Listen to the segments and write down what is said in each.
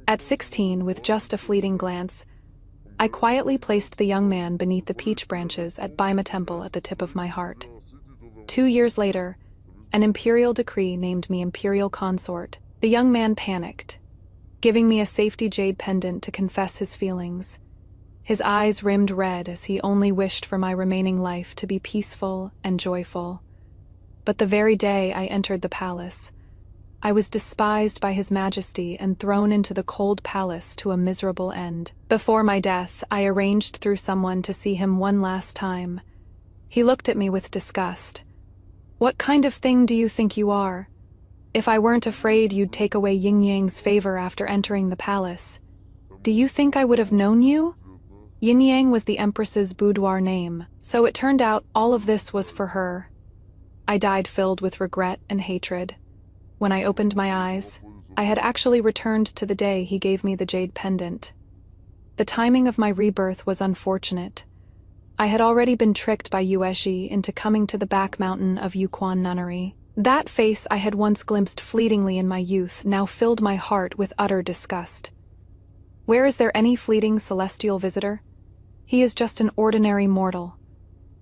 At 16, with just a fleeting glance, I quietly placed the young man beneath the peach branches at Baima Temple at the tip of my heart. 2 years later, an imperial decree named me imperial consort. The young man panicked, giving me a safety jade pendant to confess his feelings. His eyes rimmed red as he only wished for my remaining life to be peaceful and joyful. But the very day I entered the palace, I was despised by His Majesty and thrown into the cold palace to a miserable end. Before my death, I arranged through someone to see him one last time. He looked at me with disgust. "What kind of thing do you think you are? If I weren't afraid you'd take away Yin Yang's favor after entering the palace. Do you think I would have known you?" Yin Yang was the Empress's boudoir name, so it turned out all of this was for her. I died filled with regret and hatred. When I opened my eyes, I had actually returned to the day he gave me the jade pendant. The timing of my rebirth was unfortunate. I had already been tricked by Yueshi into coming to the back mountain of Yuquan Nunnery. That face I had once glimpsed fleetingly in my youth now filled my heart with utter disgust. Where is there any fleeting celestial visitor? He is just an ordinary mortal.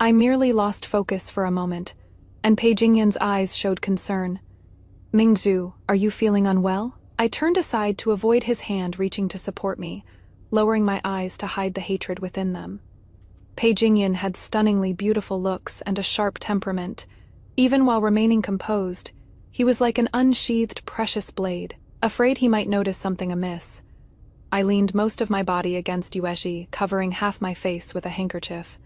I merely lost focus for a moment, and Pei Jingyan's eyes showed concern. "Mingzhu, are you feeling unwell?" I turned aside to avoid his hand reaching to support me, lowering my eyes to hide the hatred within them. Pei Jingyan had stunningly beautiful looks and a sharp temperament. Even while remaining composed, he was like an unsheathed precious blade, afraid he might notice something amiss. I leaned most of my body against Yueshi, covering half my face with a handkerchief.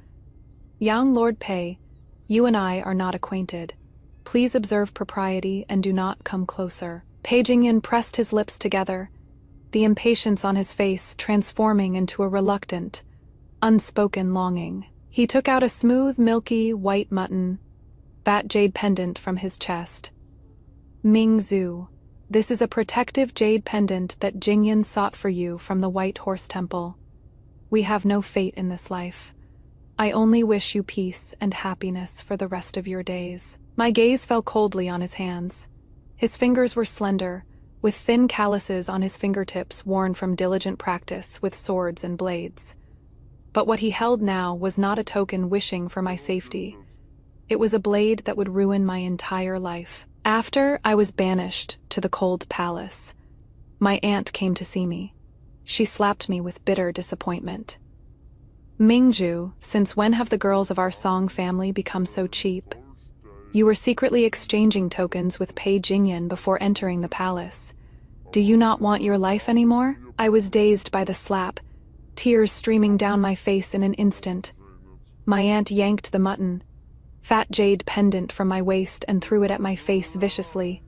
"Young Lord Pei, you and I are not acquainted. Please observe propriety and do not come closer." Pei Jingyan pressed his lips together, the impatience on his face transforming into a reluctant, unspoken longing. He took out a smooth, milky, white mutton, fat jade pendant from his chest. "Mingzhu, this is a protective jade pendant that Jingyan sought for you from the White Horse Temple. We have no fate in this life. I only wish you peace and happiness for the rest of your days." My gaze fell coldly on his hands. His fingers were slender, with thin calluses on his fingertips worn from diligent practice with swords and blades. But what he held now was not a token wishing for my safety. It was a blade that would ruin my entire life. After I was banished to the cold palace, my aunt came to see me. She slapped me with bitter disappointment. "Mingzhu, since when have the girls of our Song family become so cheap? You were secretly exchanging tokens with Pei Jingyan before entering the palace. Do you not want your life anymore?" I was dazed by the slap, tears streaming down my face in an instant. My aunt yanked the mutton, fat jade pendant from my waist and threw it at my face viciously.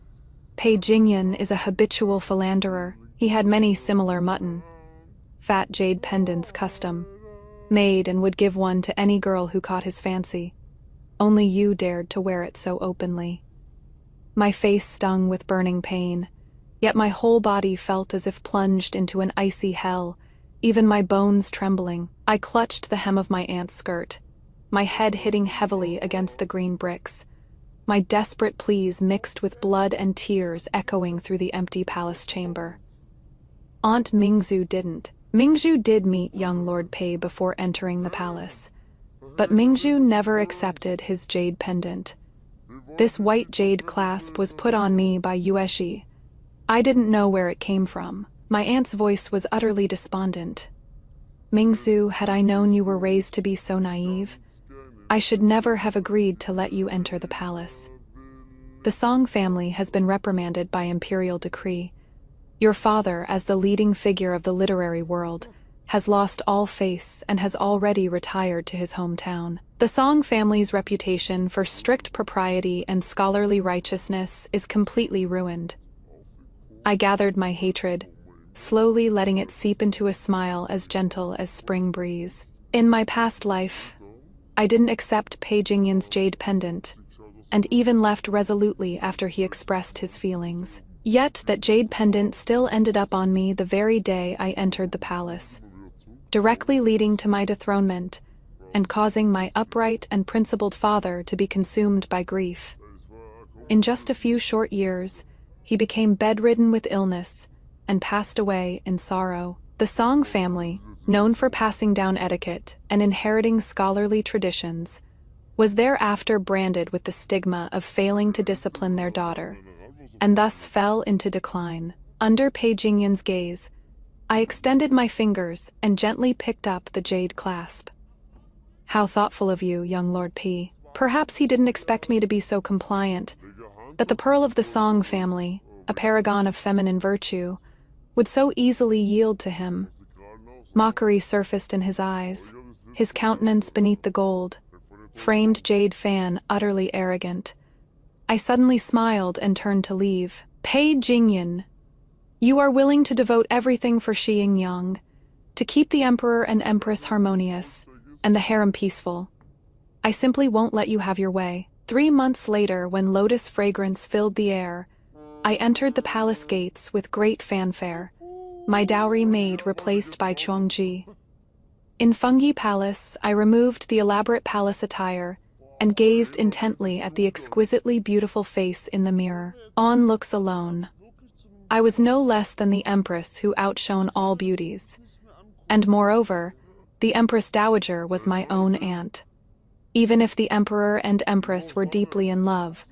Pei Jingyan is a habitual philanderer. He had many similar mutton, fat jade pendants custom made and would give one to any girl who caught his fancy. Only you dared to wear it so openly. My face stung with burning pain, yet my whole body felt as if plunged into an icy hell, even my bones trembling. I clutched the hem of my aunt's skirt, my head hitting heavily against the green bricks, my desperate pleas mixed with blood and tears echoing through the empty palace chamber. Aunt Mingzhu didn't. Mingzhu did meet young Lord Pei before entering the palace, but Mingzhu never accepted his jade pendant. This white jade clasp was put on me by Yueshi. I didn't know where it came from. My aunt's voice was utterly despondent. "Mingzhu, had I known you were raised to be so naive, I should never have agreed to let you enter the palace. The Song family has been reprimanded by imperial decree. Your father, as the leading figure of the literary world, has lost all face and has already retired to his hometown. The Song family's reputation for strict propriety and scholarly righteousness is completely ruined." I gathered my hatred, slowly letting it seep into a smile as gentle as spring breeze. In my past life, I didn't accept Pei Jingyan's jade pendant, and even left resolutely after he expressed his feelings. Yet that jade pendant still ended up on me the very day I entered the palace, directly leading to my dethronement and causing my upright and principled father to be consumed by grief. In just a few short years, he became bedridden with illness and passed away in sorrow. The Song family, known for passing down etiquette and inheriting scholarly traditions, was thereafter branded with the stigma of failing to discipline their daughter, and thus fell into decline. Under Pei Jingyan's gaze, I extended my fingers and gently picked up the jade clasp. "How thoughtful of you, young Lord P." Perhaps he didn't expect me to be so compliant, that the pearl of the Song family, a paragon of feminine virtue, would so easily yield to him. Mockery surfaced in his eyes, his countenance beneath the gold, framed jade fan utterly arrogant. I suddenly smiled and turned to leave. "Pei Jingyan, you are willing to devote everything for Xiying, to keep the emperor and empress harmonious, and the harem peaceful. I simply won't let you have your way." 3 months later, when lotus fragrance filled the air, I entered the palace gates with great fanfare, my dowry maid replaced by Chuangji. In Fungi Palace, I removed the elaborate palace attire and gazed intently at the exquisitely beautiful face in the mirror. On looks alone, I was no less than the empress who outshone all beauties. And moreover, the empress dowager was my own aunt. Even if the emperor and empress were deeply in love,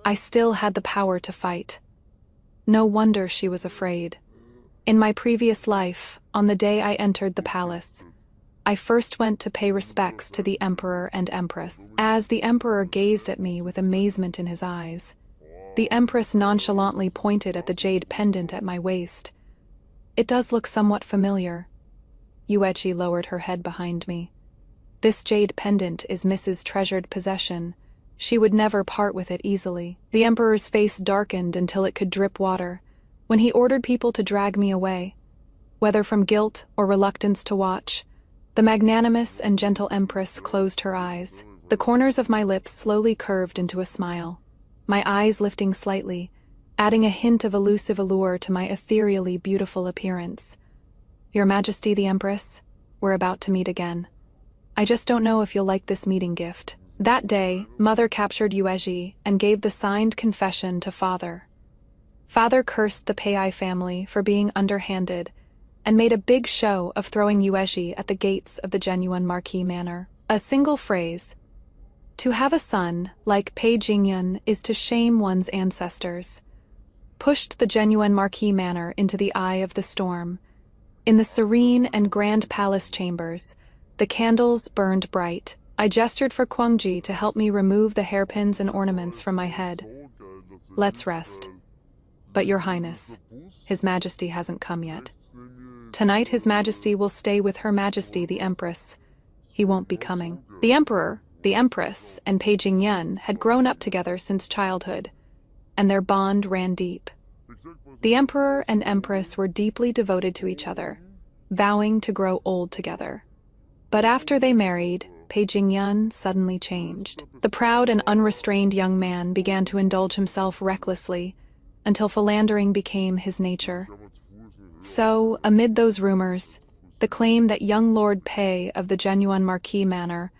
I still had the power to fight. No wonder she was afraid. In my previous life, on the day I entered the palace, I first went to pay respects to the emperor and empress. As the emperor gazed at me with amazement in his eyes, the empress nonchalantly pointed at the jade pendant at my waist. "It does look somewhat familiar." Yuechi lowered her head behind me. "This jade pendant is Mrs. treasured possession. She would never part with it easily." The emperor's face darkened until it could drip water, when he ordered people to drag me away. Whether from guilt or reluctance to watch, the magnanimous and gentle empress closed her eyes. The corners of my lips slowly curved into a smile, my eyes lifting slightly, adding a hint of elusive allure to my ethereally beautiful appearance. "Your Majesty the Empress, we're about to meet again. I just don't know if you'll like this meeting gift." That day, Mother captured Yueji and gave the signed confession to Father. Father cursed the Pei family for being underhanded and made a big show of throwing Yueji at the gates of the genuine Marquis Manor. A single phrase, "To have a son like Pei Jingyan is to shame one's ancestors," pushed the genuine Marquis Manor into the eye of the storm. In the serene and grand palace chambers, the candles burned bright. I gestured for Guangji to help me remove the hairpins and ornaments from my head. "Let's rest." "But Your Highness, His Majesty hasn't come yet." "Tonight His Majesty will stay with Her Majesty the Empress. He won't be coming." The Emperor, the Empress, and Pei Jingyan had grown up together since childhood, and their bond ran deep. The Emperor and Empress were deeply devoted to each other, vowing to grow old together. But after they married, Pei Jingyan suddenly changed. The proud and unrestrained young man began to indulge himself recklessly, until philandering became his nature. So, amid those rumors, the claim that young Lord Pei of the genuine Marquis Manor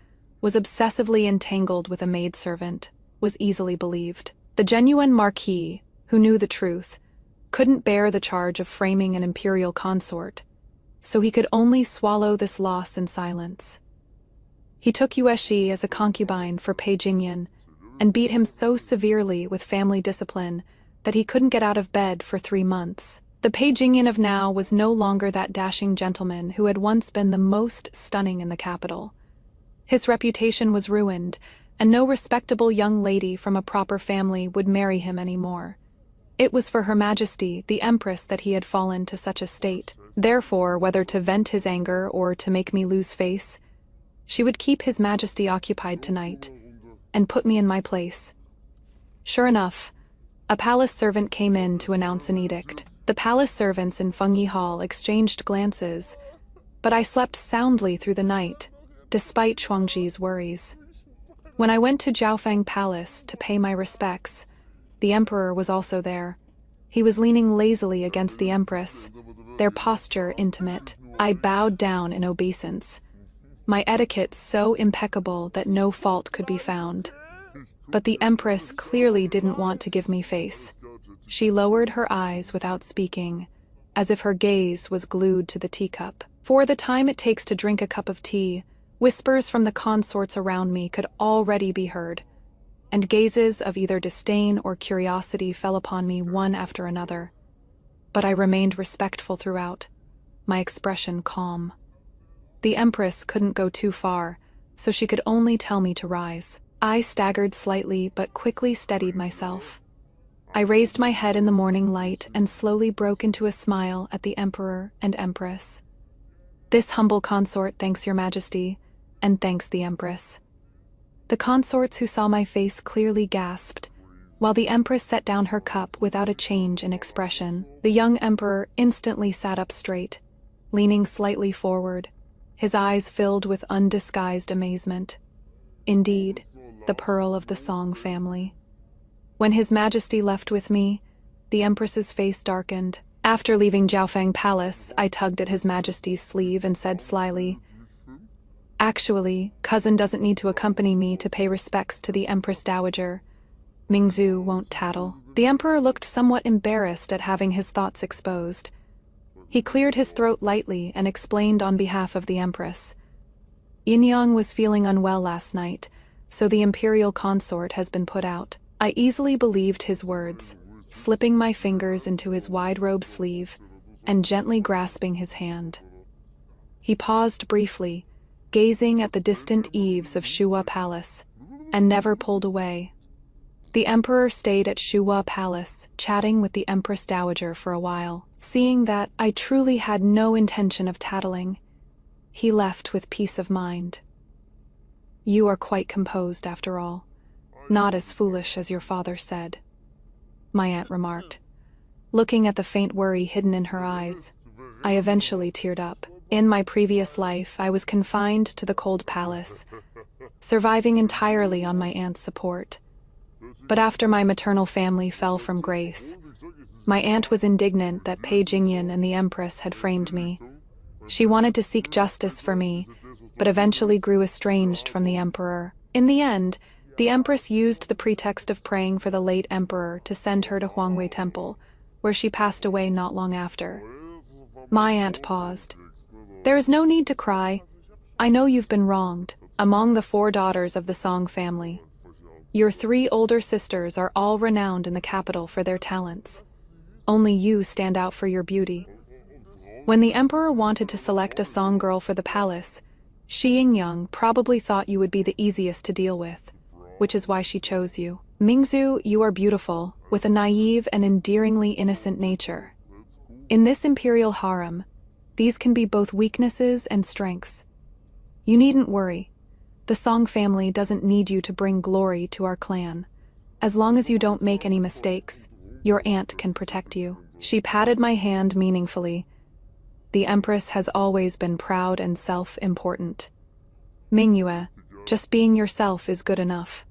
was obsessively entangled with a maidservant was easily believed. The genuine Marquis, who knew the truth, couldn't bear the charge of framing an imperial consort, so he could only swallow this loss in silence. He took Yueshi as a concubine for Pei Jingyan and beat him so severely with family discipline that he couldn't get out of bed for 3 months. The Pei Jingyan of now was no longer that dashing gentleman who had once been the most stunning in the capital. His reputation was ruined, and no respectable young lady from a proper family would marry him anymore. It was for Her Majesty, the Empress, that he had fallen to such a state. Therefore, whether to vent his anger or to make me lose face, she would keep His Majesty occupied tonight, and put me in my place. Sure enough, a palace servant came in to announce an edict. The palace servants in Fungi Hall exchanged glances, but I slept soundly through the night, despite Chuangji's worries. When I went to Jiaofeng Palace to pay my respects, the Emperor was also there. He was leaning lazily against the Empress, their posture intimate. I bowed down in obeisance, my etiquette so impeccable that no fault could be found. But the Empress clearly didn't want to give me face. She lowered her eyes without speaking, as if her gaze was glued to the teacup. For the time it takes to drink a cup of tea, whispers from the consorts around me could already be heard, and gazes of either disdain or curiosity fell upon me one after another. But I remained respectful throughout, my expression calm. The Empress couldn't go too far, so she could only tell me to rise. I staggered slightly but quickly steadied myself. I raised my head in the morning light and slowly broke into a smile at the Emperor and Empress. "This humble consort thanks your Majesty, and thanks the Empress." The consorts who saw my face clearly gasped, while the Empress set down her cup without a change in expression. The young Emperor instantly sat up straight, leaning slightly forward, his eyes filled with undisguised amazement. Indeed, the pearl of the Song family. When His Majesty left with me, the Empress's face darkened. After leaving Jiaofeng Palace, I tugged at His Majesty's sleeve and said slyly, "Actually, cousin doesn't need to accompany me to pay respects to the Empress Dowager. Mingzhu won't tattle." The Emperor looked somewhat embarrassed at having his thoughts exposed. He cleared his throat lightly and explained on behalf of the Empress. "Yin-Yang was feeling unwell last night, so the imperial consort has been put out." I easily believed his words, slipping my fingers into his wide robe sleeve and gently grasping his hand. He paused briefly, gazing at the distant eaves of Shuwa Palace, and never pulled away. The Emperor stayed at Shuwa Palace, chatting with the Empress Dowager for a while. Seeing that I truly had no intention of tattling, he left with peace of mind. "You are quite composed, after all. Not as foolish as your father said," my aunt remarked. Looking at the faint worry hidden in her eyes, I eventually teared up. In my previous life, I was confined to the cold palace, surviving entirely on my aunt's support. But after my maternal family fell from grace, my aunt was indignant that Pei Jingyan and the Empress had framed me. She wanted to seek justice for me, but eventually grew estranged from the Emperor. In the end, the Empress used the pretext of praying for the late Emperor to send her to Huangwei Temple, where she passed away not long after. My aunt paused. "There is no need to cry. I know you've been wronged. Among the 4 daughters of the Song family, your 3 older sisters are all renowned in the capital for their talents. Only you stand out for your beauty. When the Emperor wanted to select a Song girl for the palace, Shi Yingyang probably thought you would be the easiest to deal with, which is why she chose you. Mingzhu, you are beautiful, with a naive and endearingly innocent nature. In this imperial harem, these can be both weaknesses and strengths. You needn't worry. The Song family doesn't need you to bring glory to our clan. As long as you don't make any mistakes, your aunt can protect you." She patted my hand meaningfully. The Empress has always been proud and self-important. "Mingyue, just being yourself is good enough."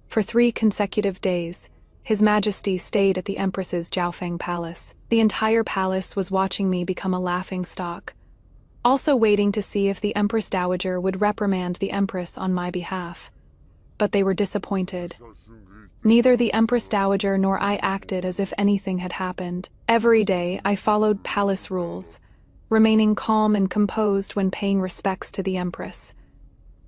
For 3 consecutive days, His Majesty stayed at the Empress's Jiaofeng Palace. The entire palace was watching me become a laughingstock, also waiting to see if the Empress Dowager would reprimand the Empress on my behalf. But they were disappointed. Neither the Empress Dowager nor I acted as if anything had happened. Every day, I followed palace rules, remaining calm and composed when paying respects to the Empress,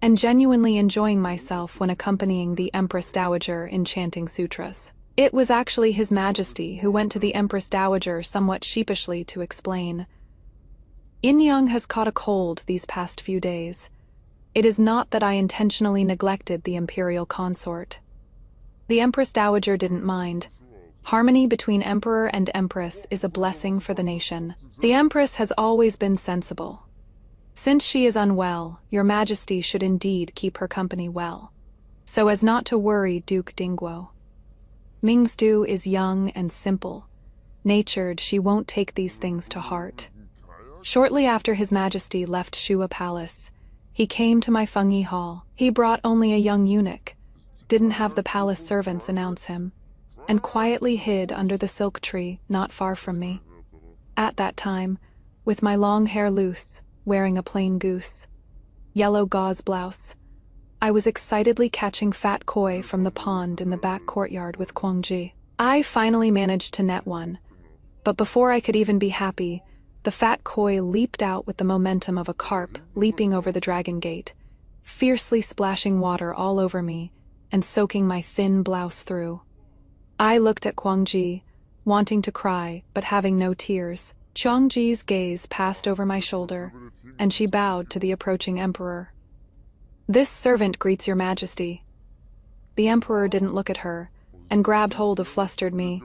and genuinely enjoying myself when accompanying the Empress Dowager in chanting sutras. It was actually His Majesty who went to the Empress Dowager somewhat sheepishly to explain, "Yin-Yang has caught a cold these past few days. It is not that I intentionally neglected the imperial consort." The Empress Dowager didn't mind. Harmony between Emperor and Empress is a blessing for the nation. The Empress has always been sensible. Since she is unwell, your Majesty should indeed keep her company well, so as not to worry Duke Dingguo. Mingzhu is young and simple. Natured, she won't take these things to heart. Shortly after His Majesty left Shuwa Palace, he came to my Fengyi Hall. He brought only a young eunuch, didn't have the palace servants announce him, and quietly hid under the silk tree not far from me. At that time, with my long hair loose, wearing a plain yellow gauze blouse, I was excitedly catching fat koi from the pond in the back courtyard with Guangji. I finally managed to net one, But before I could even be happy, the fat koi leaped out with the momentum of a carp leaping over the dragon gate, fiercely splashing water all over me and soaking my thin blouse through. I looked at Kwangji, wanting to cry but having no tears. Kwangji's gaze passed over my shoulder, and she bowed to the approaching emperor. "This servant greets your majesty." The emperor didn't look at her, and grabbed hold of flustered me.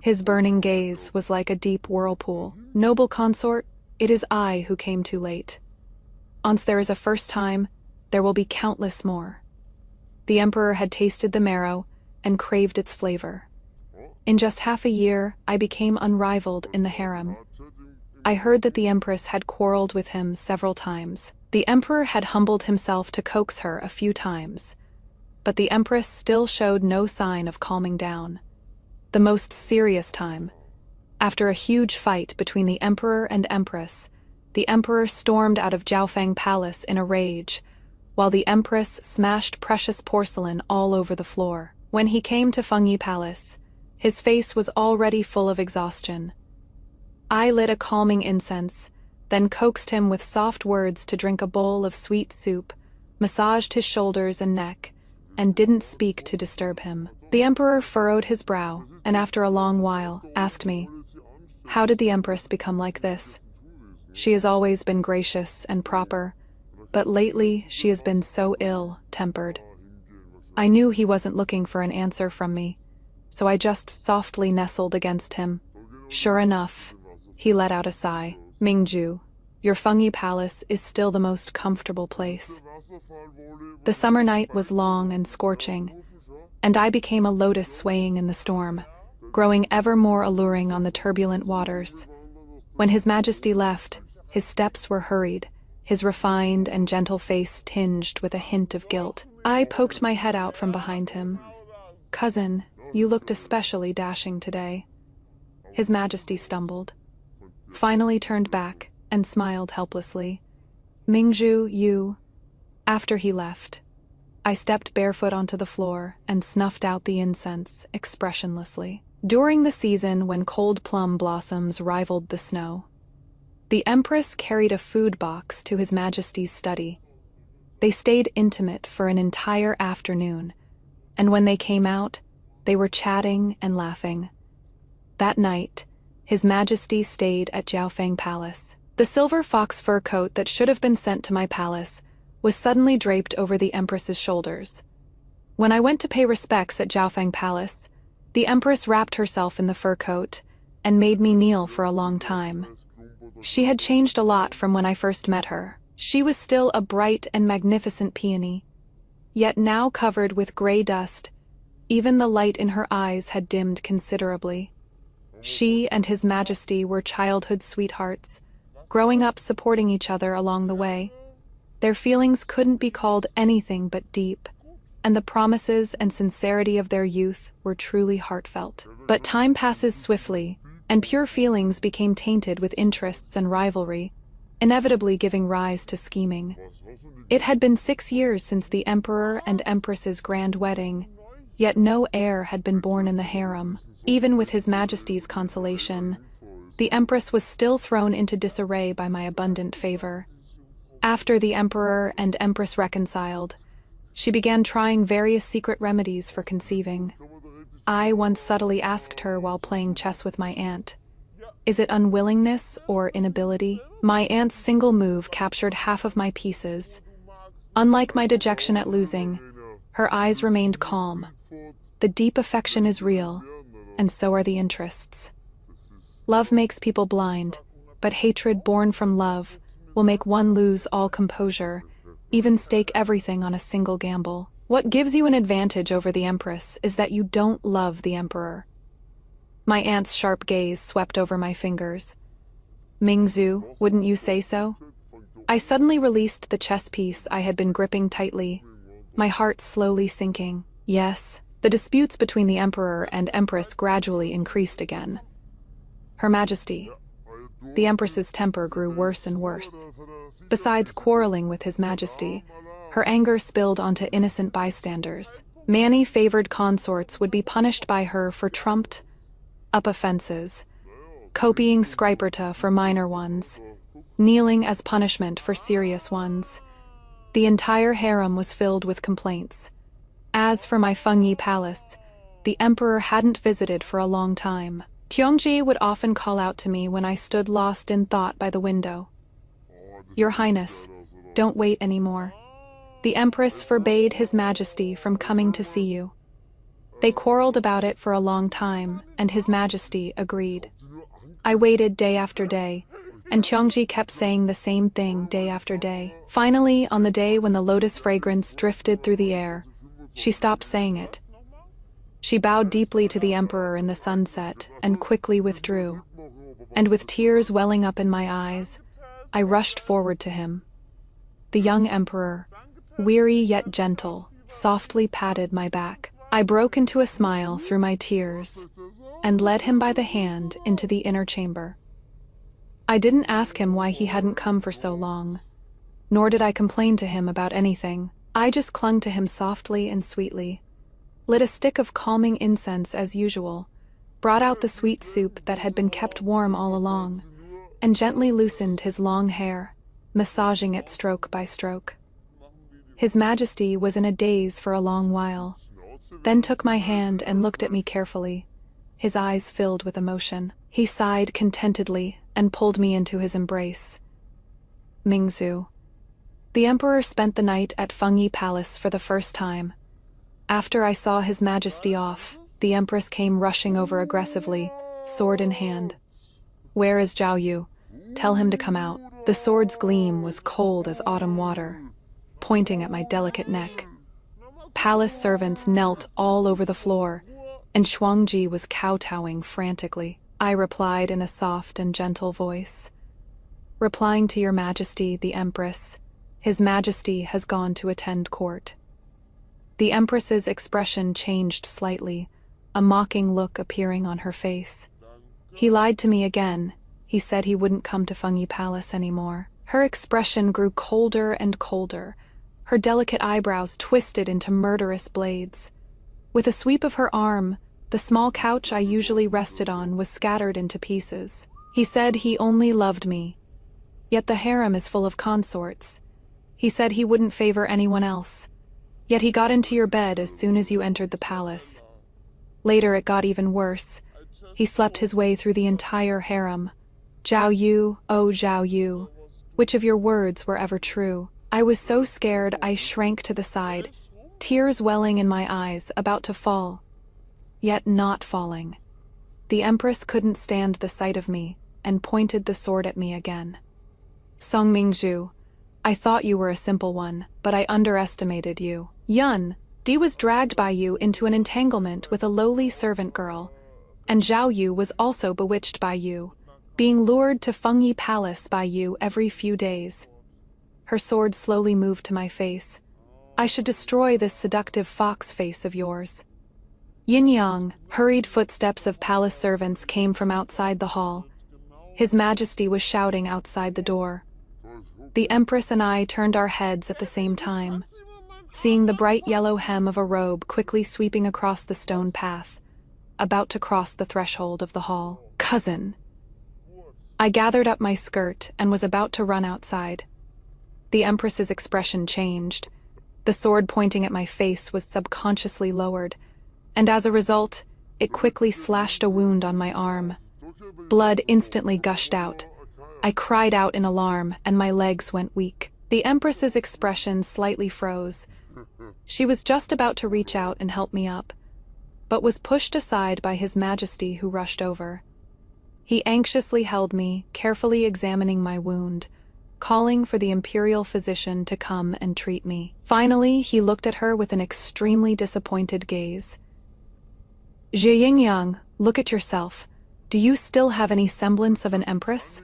His burning gaze was like a deep whirlpool. "Noble consort, it is I who came too late. Once there is a first time, there will be countless more." The emperor had tasted the marrow and craved its flavor. In just half a year, I became unrivaled in the harem. I heard that the empress had quarreled with him several times. The emperor had humbled himself to coax her a few times, but the empress still showed no sign of calming down. The most serious time, after a huge fight between the emperor and empress, the emperor stormed out of Jiaofeng Palace in a rage, while the empress smashed precious porcelain all over the floor. When he came to Fengyi Palace, his face was already full of exhaustion. I lit a calming incense, then coaxed him with soft words to drink a bowl of sweet soup, massaged his shoulders and neck, and didn't speak to disturb him. The emperor furrowed his brow, and after a long while, asked me, "How did the empress become like this? She has always been gracious and proper, but lately she has been so ill-tempered." I knew he wasn't looking for an answer from me, so I just softly nestled against him. Sure enough, he let out a sigh. "Mingju, your Fengyi Palace is still the most comfortable place." The summer night was long and scorching, and I became a lotus swaying in the storm, growing ever more alluring on the turbulent waters. When His Majesty left, his steps were hurried, his refined and gentle face tinged with a hint of guilt. I poked my head out from behind him. "Cousin, you looked especially dashing today." His Majesty stumbled, finally turned back, and smiled helplessly. "Mingju, you..." After he left, I stepped barefoot onto the floor and snuffed out the incense expressionlessly. During the season when cold plum blossoms rivaled the snow, the Empress carried a food box to His Majesty's study. They stayed intimate for an entire afternoon, and when they came out, they were chatting and laughing. That night, His Majesty stayed at Jiaofeng Palace. The silver fox fur coat that should have been sent to my palace was suddenly draped over the Empress's shoulders. When I went to pay respects at Jiaofeng Palace, the Empress wrapped herself in the fur coat and made me kneel for a long time. She had changed a lot from when I first met her. She was still a bright and magnificent peony, yet now covered with gray dust. Even the light in her eyes had dimmed considerably. She and His Majesty were childhood sweethearts, growing up supporting each other along the way. Their feelings couldn't be called anything but deep, and the promises and sincerity of their youth were truly heartfelt. But time passes swiftly, and pure feelings became tainted with interests and rivalry, inevitably giving rise to scheming. It had been 6 years since the Emperor and Empress's grand wedding, yet no heir had been born in the harem. Even with His Majesty's consolation, the Empress was still thrown into disarray by my abundant favor. After the Emperor and Empress reconciled, she began trying various secret remedies for conceiving. I once subtly asked her while playing chess with my aunt, "Is it unwillingness or inability?" My aunt's single move captured half of my pieces. Unlike my dejection at losing, her eyes remained calm. The deep affection is real, and so are the interests. Love makes people blind, but hatred born from love will make one lose all composure, even stake everything on a single gamble. What gives you an advantage over the Empress is that you don't love the Emperor. My aunt's sharp gaze swept over my fingers. "Mingzu, wouldn't you say so?" I suddenly released the chess piece I had been gripping tightly, my heart slowly sinking. Yes, the disputes between the Emperor and Empress gradually increased again. Her Majesty, the Empress's temper grew worse and worse. Besides quarreling with His Majesty, her anger spilled onto innocent bystanders. Many favored consorts would be punished by her for trumped-up offenses, copying scripta for minor ones, kneeling as punishment for serious ones. The entire harem was filled with complaints. As for my Fengyi palace, the emperor hadn't visited for a long time. Kyungji would often call out to me when I stood lost in thought by the window. "Your Highness, don't wait anymore. The Empress forbade His Majesty from coming to see you." They quarreled about it for a long time, and His Majesty agreed. I waited day after day, and Kyungji kept saying the same thing day after day. Finally, on the day when the lotus fragrance drifted through the air, she stopped saying it. She bowed deeply to the emperor in the sunset and quickly withdrew. And with tears welling up in my eyes, I rushed forward to him. The young emperor, weary yet gentle, softly patted my back. I broke into a smile through my tears and led him by the hand into the inner chamber. I didn't ask him why he hadn't come for so long, nor did I complain to him about anything. I just clung to him softly and sweetly, lit a stick of calming incense as usual, brought out the sweet soup that had been kept warm all along, and gently loosened his long hair, massaging it stroke by stroke. His Majesty was in a daze for a long while, then took my hand and looked at me carefully, his eyes filled with emotion. He sighed contentedly and pulled me into his embrace. Mingzhu. The emperor spent the night at Fengyi Palace for the first time. After I saw His Majesty off, the empress came rushing over aggressively, sword in hand. "Where is Zhao Yu? Tell him to come out." The sword's gleam was cold as autumn water, pointing at my delicate neck. Palace servants knelt all over the floor, and Shuangji was kowtowing frantically. I replied in a soft and gentle voice. "Replying to your Majesty, the Empress, His Majesty has gone to attend court." The Empress's expression changed slightly, a mocking look appearing on her face. "He lied to me again. He said he wouldn't come to Fengyi Palace anymore." Her expression grew colder and colder, her delicate eyebrows twisted into murderous blades. With a sweep of her arm, the small couch I usually rested on was scattered into pieces. "He said he only loved me. Yet the harem is full of consorts. He said he wouldn't favor anyone else. Yet he got into your bed as soon as you entered the palace. Later it got even worse. He slept his way through the entire harem. Zhao Yu, oh Zhao Yu, which of your words were ever true?" I was so scared I shrank to the side, tears welling in my eyes, about to fall, yet not falling. The Empress couldn't stand the sight of me and pointed the sword at me again. "Song Mingzhu, I thought you were a simple one, but I underestimated you. Yun, Di was dragged by you into an entanglement with a lowly servant girl, and Zhao Yu was also bewitched by you, being lured to Fengyi Palace by you every few days." Her sword slowly moved to my face. "I should destroy this seductive fox face of yours." Yin-yang, hurried footsteps of palace servants came from outside the hall. His Majesty was shouting outside the door. The Empress and I turned our heads at the same time, seeing the bright yellow hem of a robe quickly sweeping across the stone path, about to cross the threshold of the hall. "Cousin!" I gathered up my skirt and was about to run outside. The Empress's expression changed. The sword pointing at my face was subconsciously lowered, and as a result, it quickly slashed a wound on my arm. Blood instantly gushed out. I cried out in alarm, and my legs went weak. The Empress's expression slightly froze. She was just about to reach out and help me up, but was pushed aside by His Majesty, who rushed over. He anxiously held me, carefully examining my wound, calling for the imperial physician to come and treat me. Finally, he looked at her with an extremely disappointed gaze. "Zhi-Yin-Yang, look at yourself. Do you still have any semblance of an empress?"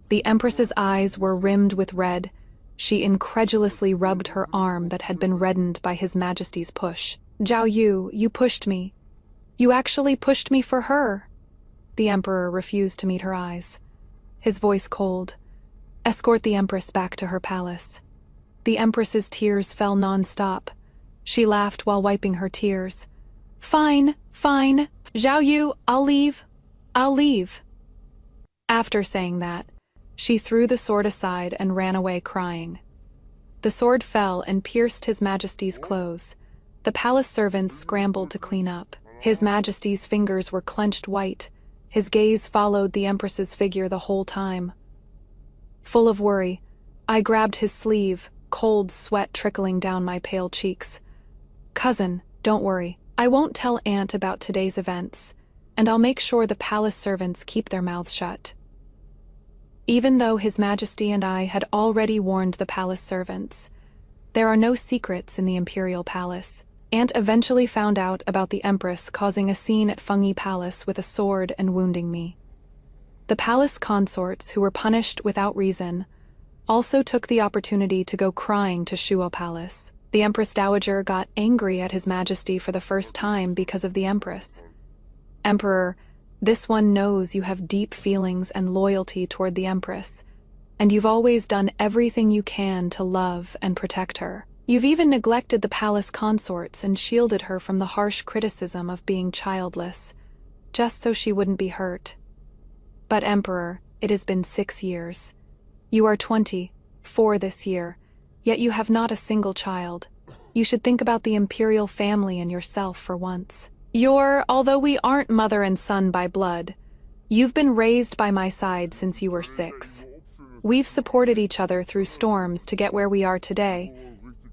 The Empress's eyes were rimmed with red. She incredulously rubbed her arm that had been reddened by His Majesty's push. "Zhao Yu, you pushed me. You actually pushed me for her." The Emperor refused to meet her eyes. His voice cold. "Escort the Empress back to her palace." The Empress's tears fell non-stop. She laughed while wiping her tears. Fine. Zhao Yu, I'll leave. After saying that, she threw the sword aside and ran away crying. The sword fell and pierced His Majesty's clothes. The palace servants scrambled to clean up. His Majesty's fingers were clenched white. His gaze followed the Empress's figure the whole time. Full of worry, I grabbed his sleeve, cold sweat trickling down my pale cheeks. "Cousin, don't worry. I won't tell Aunt about today's events, and I'll make sure the palace servants keep their mouths shut." Even though His Majesty and I had already warned the palace servants, there are no secrets in the imperial palace. Aunt eventually found out about the Empress causing a scene at Fengyi Palace with a sword and wounding me. The palace consorts, who were punished without reason, also took the opportunity to go crying to Shuo Palace. The Empress Dowager got angry at His Majesty for the first time because of the Empress. "Emperor, this one knows you have deep feelings and loyalty toward the Empress, and you've always done everything you can to love and protect her. You've even neglected the palace consorts and shielded her from the harsh criticism of being childless, just so she wouldn't be hurt. But Emperor, it has been 6 years. You are 24 this year, yet you have not a single child. You should think about the imperial family and yourself for once. Although we aren't mother and son by blood, you've been raised by my side since you were 6. We've supported each other through storms to get where we are today,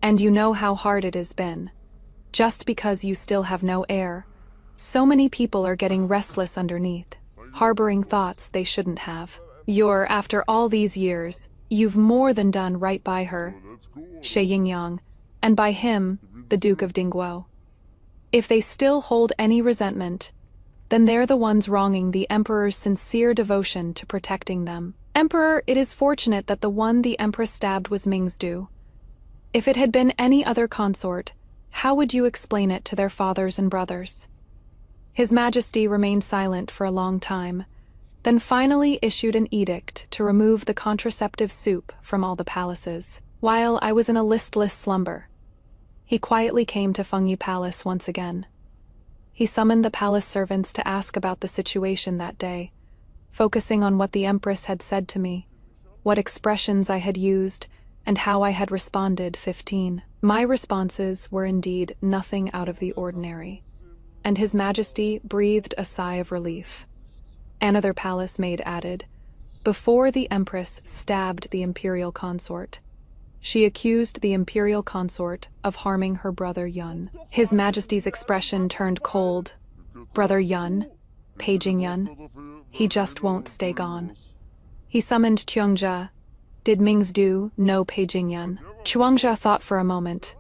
and you know how hard it has been. Just because you still have no heir, so many people are getting restless underneath, harboring thoughts they shouldn't have. After all these years, you've more than done right by her, Shi Yingyang, and by him, the Duke of Dingguo. If they still hold any resentment, then they're the ones wronging the Emperor's sincere devotion to protecting them. Emperor, it is fortunate that the one the Empress stabbed was Ming's-du. If it had been any other consort, how would you explain it to their fathers and brothers?" His Majesty remained silent for a long time, then finally issued an edict to remove the contraceptive soup from all the palaces. While I was in a listless slumber, he quietly came to Fengyi Palace once again. He summoned the palace servants to ask about the situation that day, focusing on what the Empress had said to me, what expressions I had used, and how I had responded. 15. My responses were indeed nothing out of the ordinary, and His Majesty breathed a sigh of relief. Another palace maid added, "Before the Empress stabbed the imperial consort, she accused the imperial consort of harming her brother Yun." His Majesty's expression turned cold. "Brother Yun? Paging Yun? He just won't stay gone." He summoned Chuangjia. "Did Ming's-du know Paging Yun?" Chuangjia thought for a moment.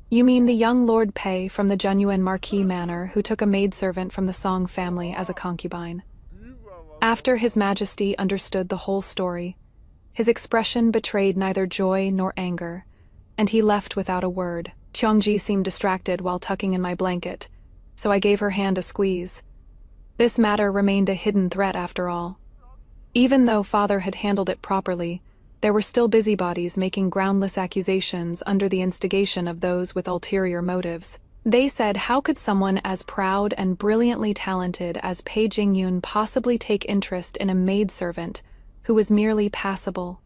"You mean the young Lord Pei from the Genuine Marquis Manor who took a maidservant from the Song family as a concubine?" After His Majesty understood the whole story, his expression betrayed neither joy nor anger, and he left without a word. Chuangji seemed distracted while tucking in my blanket, so I gave her hand a squeeze. This matter remained a hidden threat after all. Even though Father had handled it properly, there were still busybodies making groundless accusations under the instigation of those with ulterior motives. They said, how could someone as proud and brilliantly talented as Pei Jingyun possibly take interest in a maidservant who was merely passable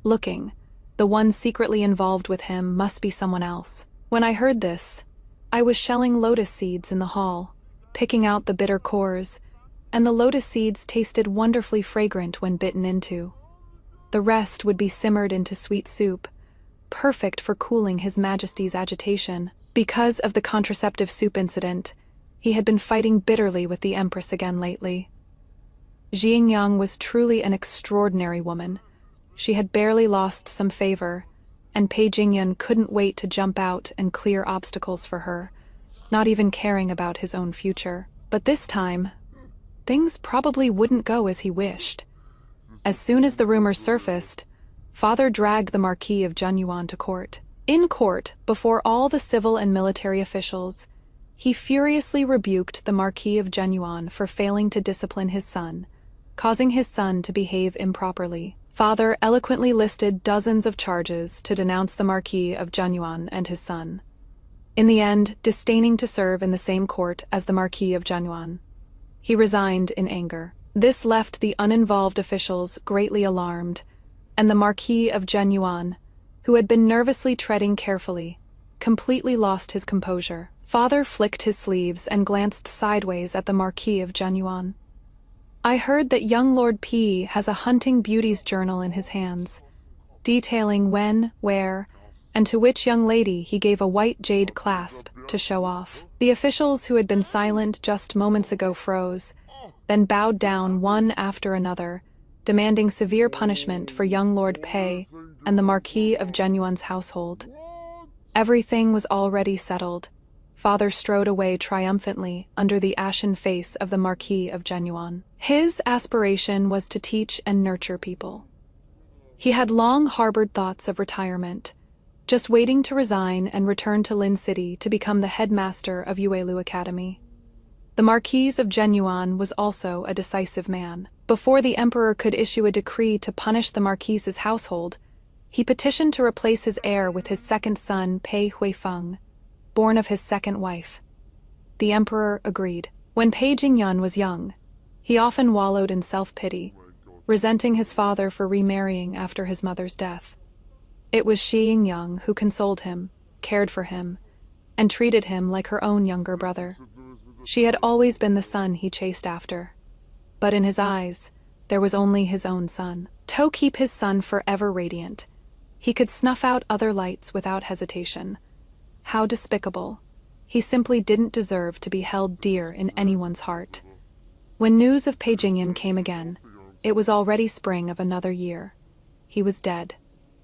looking? The one secretly involved with him must be someone else. When I heard this, I was shelling lotus seeds in the hall, picking out the bitter cores, and the lotus seeds tasted wonderfully fragrant when bitten into. The rest would be simmered into sweet soup, perfect for cooling His Majesty's agitation. Because of the contraceptive soup incident, he had been fighting bitterly with the Empress again lately. Xingyang was truly an extraordinary woman. She had barely lost some favor, and Pei Jingyun couldn't wait to jump out and clear obstacles for her, not even caring about his own future. But this time, things probably wouldn't go as he wished. As soon as the rumor surfaced, Father dragged the Marquis of Jianyuan to court. In court, before all the civil and military officials, he furiously rebuked the Marquis of Jianyuan for failing to discipline his son, causing his son to behave improperly. Father eloquently listed dozens of charges to denounce the Marquis of Jianyuan and his son. In the end, disdaining to serve in the same court as the Marquis of Jianyuan, he resigned in anger. This left the uninvolved officials greatly alarmed, and the Marquis of Genuine, who had been nervously treading carefully, completely lost his composure. Father flicked his sleeves and glanced sideways at the Marquis of Genuine. I heard that young Lord P has a hunting beauties journal in his hands, detailing when, where, and to which young lady he gave a white jade clasp to show off. The officials who had been silent just moments ago froze, then bowed down one after another, demanding severe punishment for young Lord Pei and the Marquis of Genuine's household. Everything was already settled. Father strode away triumphantly under the ashen face of the Marquis of Genuine. His aspiration was to teach and nurture people. He had long harbored thoughts of retirement, just waiting to resign and return to Lin City to become the headmaster of Yuelu Academy. The Marquis of Genuine was also a decisive man. Before the emperor could issue a decree to punish the Marquis's household, he petitioned to replace his heir with his second son, Pei Huifeng, born of his second wife. The emperor agreed. When Pei Jingyun was young, he often wallowed in self-pity, resenting his father for remarrying after his mother's death. It was Shi Yingyang who consoled him, cared for him, and treated him like her own younger brother. She had always been the son he chased after. But in his eyes, there was only his own son. To keep his son forever radiant, he could snuff out other lights without hesitation. How despicable. He simply didn't deserve to be held dear in anyone's heart. When news of Pei Jingyan came again, it was already spring of another year. He was dead.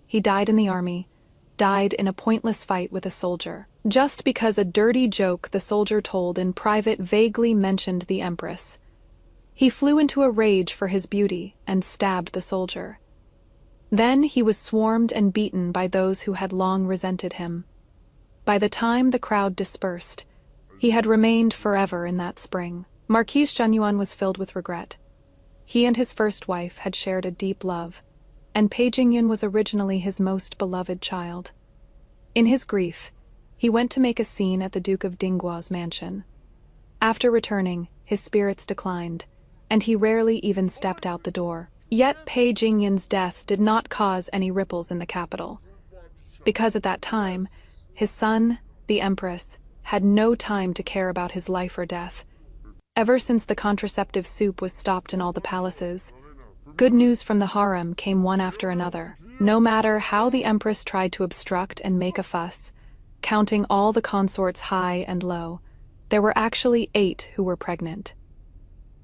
He died in the army, died in a pointless fight with a soldier. Just because a dirty joke the soldier told in private vaguely mentioned the Empress. He flew into a rage for his beauty and stabbed the soldier. Then he was swarmed and beaten by those who had long resented him. By the time the crowd dispersed, he had remained forever in that spring. Marquis Genuine was filled with regret. He and his first wife had shared a deep love, and Pei Jingyan was originally his most beloved child. In his grief, he went to make a scene at the Duke of Dinggua's mansion. After returning, his spirits declined, and he rarely even stepped out the door. Yet Pei Jingyan's death did not cause any ripples in the capital, because at that time, his son, the Empress, had no time to care about his life or death. Ever since the contraceptive soup was stopped in all the palaces, good news from the harem came one after another. No matter how the Empress tried to obstruct and make a fuss, counting all the consorts high and low, there were actually 8 who were pregnant.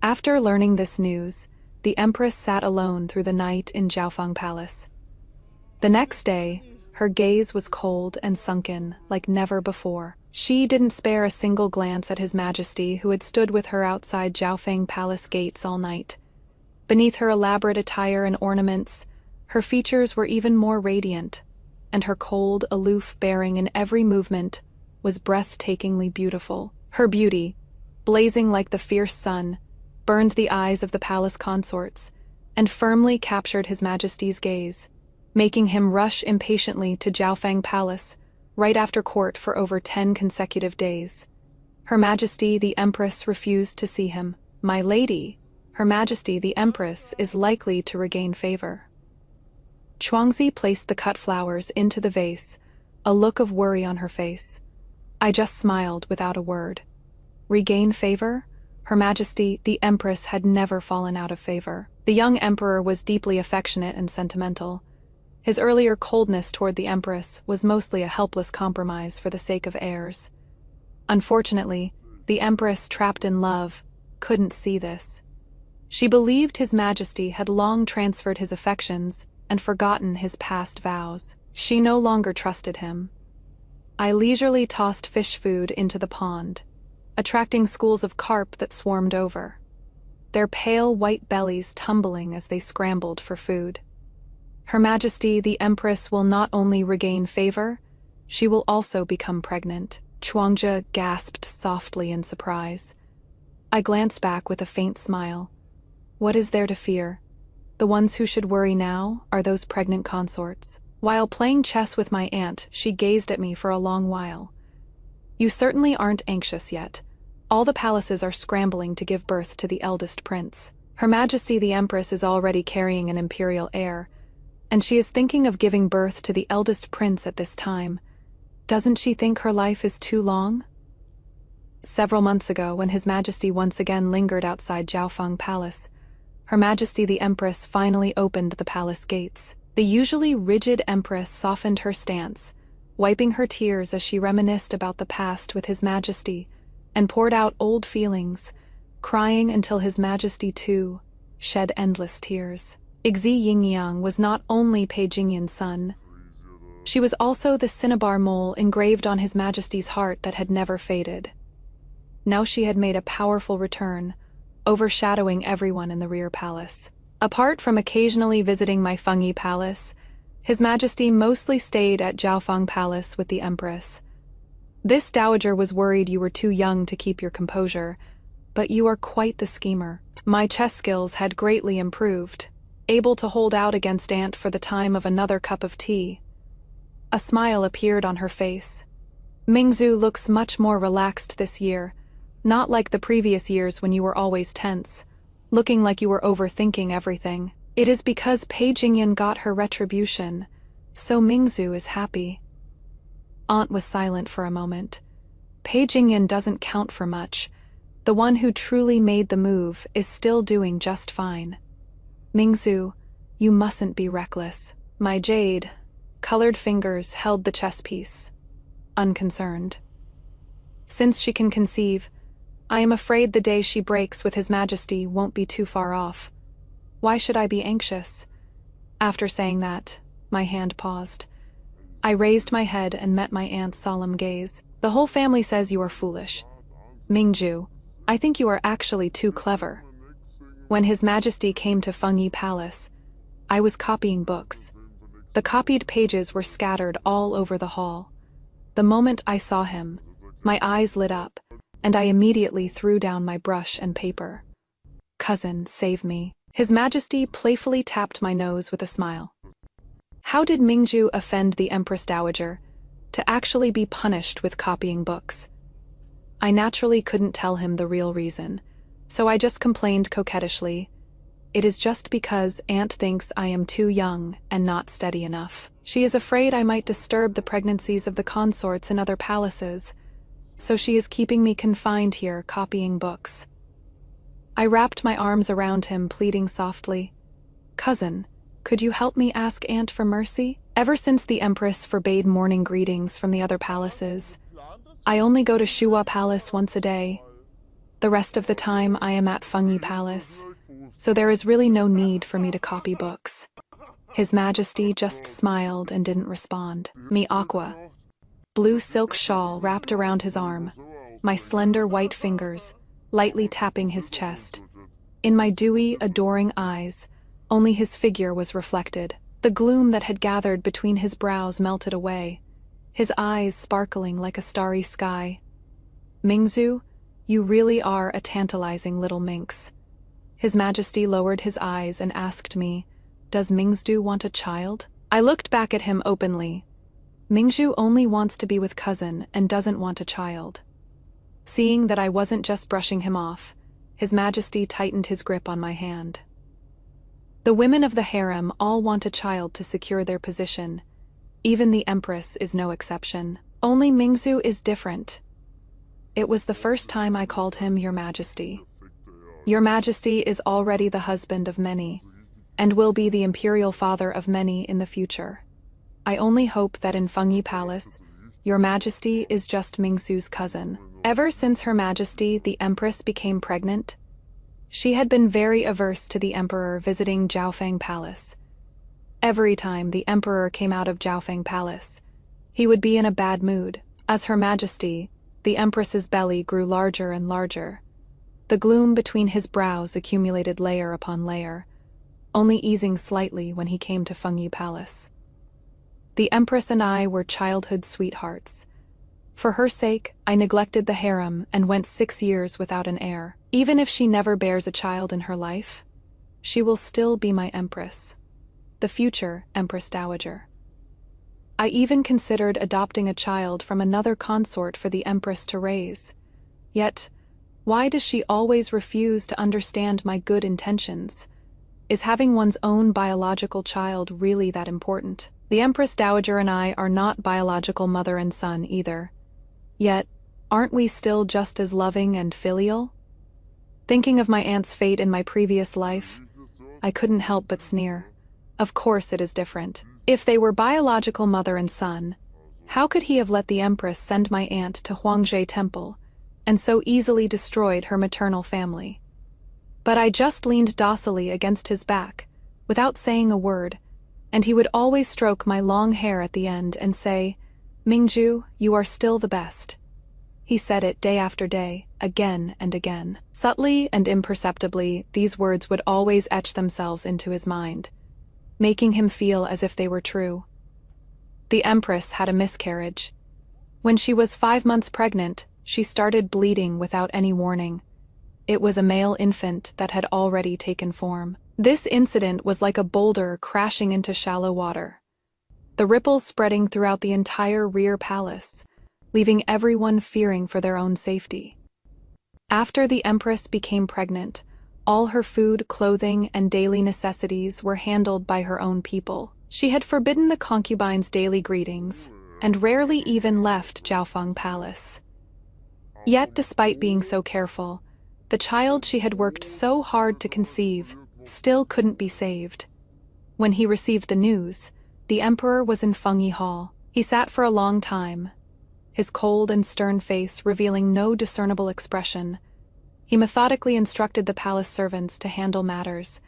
After learning this news, the Empress sat alone through the night in Jiaofeng Palace. The next day, her gaze was cold and sunken like never before. She didn't spare a single glance at His Majesty, who had stood with her outside Jiaofeng Palace gates all night. Beneath her elaborate attire and ornaments, her features were even more radiant, and her cold, aloof bearing in every movement was breathtakingly beautiful. Her beauty, blazing like the fierce sun, burned the eyes of the palace consorts and firmly captured His Majesty's gaze, making him rush impatiently to Jiaofeng Palace right after court for over 10 consecutive days. Her Majesty the Empress refused to see him. "My lady, Her Majesty the Empress is likely to regain favor." Chuangzi placed the cut flowers into the vase, a look of worry on her face. I just smiled without a word. Regain favor? Her Majesty the Empress had never fallen out of favor. The young emperor was deeply affectionate and sentimental. His earlier coldness toward the Empress was mostly a helpless compromise for the sake of heirs. Unfortunately, the Empress, trapped in love, couldn't see this. She believed His Majesty had long transferred his affections and forgotten his past vows. She no longer trusted him. I leisurely tossed fish food into the pond, attracting schools of carp that swarmed over, their pale white bellies tumbling as they scrambled for food. Her Majesty the Empress will not only regain favor, she will also become pregnant. Chuangzhe gasped softly in surprise. I glanced back with a faint smile. What is there to fear? The ones who should worry now are those pregnant consorts. While playing chess with my aunt, she gazed at me for a long while. You certainly aren't anxious yet. All the palaces are scrambling to give birth to the eldest prince. Her Majesty the Empress is already carrying an imperial heir, and she is thinking of giving birth to the eldest prince at this time. Doesn't she think her life is too long? Several months ago, when His Majesty once again lingered outside Jiaofeng Palace, Her Majesty the Empress finally opened the palace gates. The usually rigid Empress softened her stance, wiping her tears as she reminisced about the past with His Majesty and poured out old feelings, crying until His Majesty, too, shed endless tears. Ixi Yingyang was not only Pei Jingyan's son. She was also the cinnabar mole engraved on His Majesty's heart that had never faded. Now she had made a powerful return, overshadowing everyone in the rear palace. Apart from occasionally visiting my Fengyi Palace, His Majesty mostly stayed at Jiaofeng Palace with the Empress. This dowager was worried you were too young to keep your composure, but you are quite the schemer. My chess skills had greatly improved, able to hold out against Aunt for the time of another cup of tea. A smile appeared on her face. Mingzhu looks much more relaxed this year, not like the previous years when you were always tense, looking like you were overthinking everything. It is because Pei Jingyan got her retribution, so Mingzhu is happy. Aunt was silent for a moment. Pei Jingyan doesn't count for much. The one who truly made the move is still doing just fine. Mingzhu, you mustn't be reckless. My jade, colored fingers held the chess piece, unconcerned. Since she can conceive, I am afraid the day she breaks with His Majesty won't be too far off. Why should I be anxious? After saying that, my hand paused. I raised my head and met my aunt's solemn gaze. The whole family says you are foolish. Mingzhu, I think you are actually too clever. When His Majesty came to Fengyi Palace, I was copying books. The copied pages were scattered all over the hall. The moment I saw him, my eyes lit up, and I immediately threw down my brush and paper. Cousin, save me. His Majesty playfully tapped my nose with a smile. How did Mingzhu offend the Empress Dowager to actually be punished with copying books? I naturally couldn't tell him the real reason, so I just complained coquettishly. It is just because Aunt thinks I am too young and not steady enough. She is afraid I might disturb the pregnancies of the consorts in other palaces, so she is keeping me confined here copying books. I wrapped my arms around him, pleading softly. Cousin, could you help me ask Aunt for mercy? Ever since the Empress forbade morning greetings from the other palaces, I only go to Shuwa Palace once a day. The rest of the time I am at Fengyi Palace, so there is really no need for me to copy books. His Majesty just smiled and didn't respond. Me aqua. Blue silk shawl wrapped around his arm, my slender white fingers lightly tapping his chest. In my dewy, adoring eyes, only his figure was reflected. The gloom that had gathered between his brows melted away, his eyes sparkling like a starry sky. Mingzhu, you really are a tantalizing little minx. His Majesty lowered his eyes and asked me, does Mingzhu want a child? I looked back at him openly. Mingzhu only wants to be with cousin and doesn't want a child. Seeing that I wasn't just brushing him off, His Majesty tightened his grip on my hand. The women of the harem all want a child to secure their position. Even the Empress is no exception. Only Mingzhu is different. It was the first time I called him Your Majesty. Your Majesty is already the husband of many, and will be the imperial father of many in the future. I only hope that in Fengyi Palace, Your Majesty is just Mingzhu's cousin. Ever since Her Majesty, the Empress, became pregnant, she had been very averse to the Emperor visiting Jiaofeng Palace. Every time the Emperor came out of Jiaofeng Palace, he would be in a bad mood. As Her Majesty, the Empress's belly grew larger and larger. The gloom between his brows accumulated layer upon layer, only easing slightly when he came to Fengyi Palace. The Empress and I were childhood sweethearts. For her sake, I neglected the harem and went 6 years without an heir. Even if she never bears a child in her life, she will still be my Empress, the future Empress Dowager. I even considered adopting a child from another consort for the Empress to raise. Yet, Why does she always refuse to understand my good intentions? Is having one's own biological child really that important? The Empress Dowager and I are not biological mother and son either. Yet, aren't we still just as loving and filial? Thinking of my aunt's fate in my previous life, I couldn't help but sneer. Of course it is different. If they were biological mother and son, how could he have let the Empress send my aunt to Huangjie Temple, and so easily destroyed her maternal family? But I just leaned docilely against his back, without saying a word, and he would always stroke my long hair at the end and say, "Mingju, you are still the best." He said it day after day, again and again. Subtly and imperceptibly, these words would always etch themselves into his mind, making him feel as if they were true. The Empress had a miscarriage. When she was 5 months pregnant, she started bleeding without any warning. It was a male infant that had already taken form. This incident was like a boulder crashing into shallow water, the ripples spreading throughout the entire rear palace, leaving everyone fearing for their own safety. After the Empress became pregnant, all her food, clothing, and daily necessities were handled by her own people. She had forbidden the concubines daily greetings, and rarely even left Jiaofeng Palace. Yet, despite being so careful, the child she had worked so hard to conceive still couldn't be saved. When he received the news, the emperor was in Fengyi Hall. He sat for a long time, his cold and stern face revealing no discernible expression. He methodically instructed the palace servants to handle matters,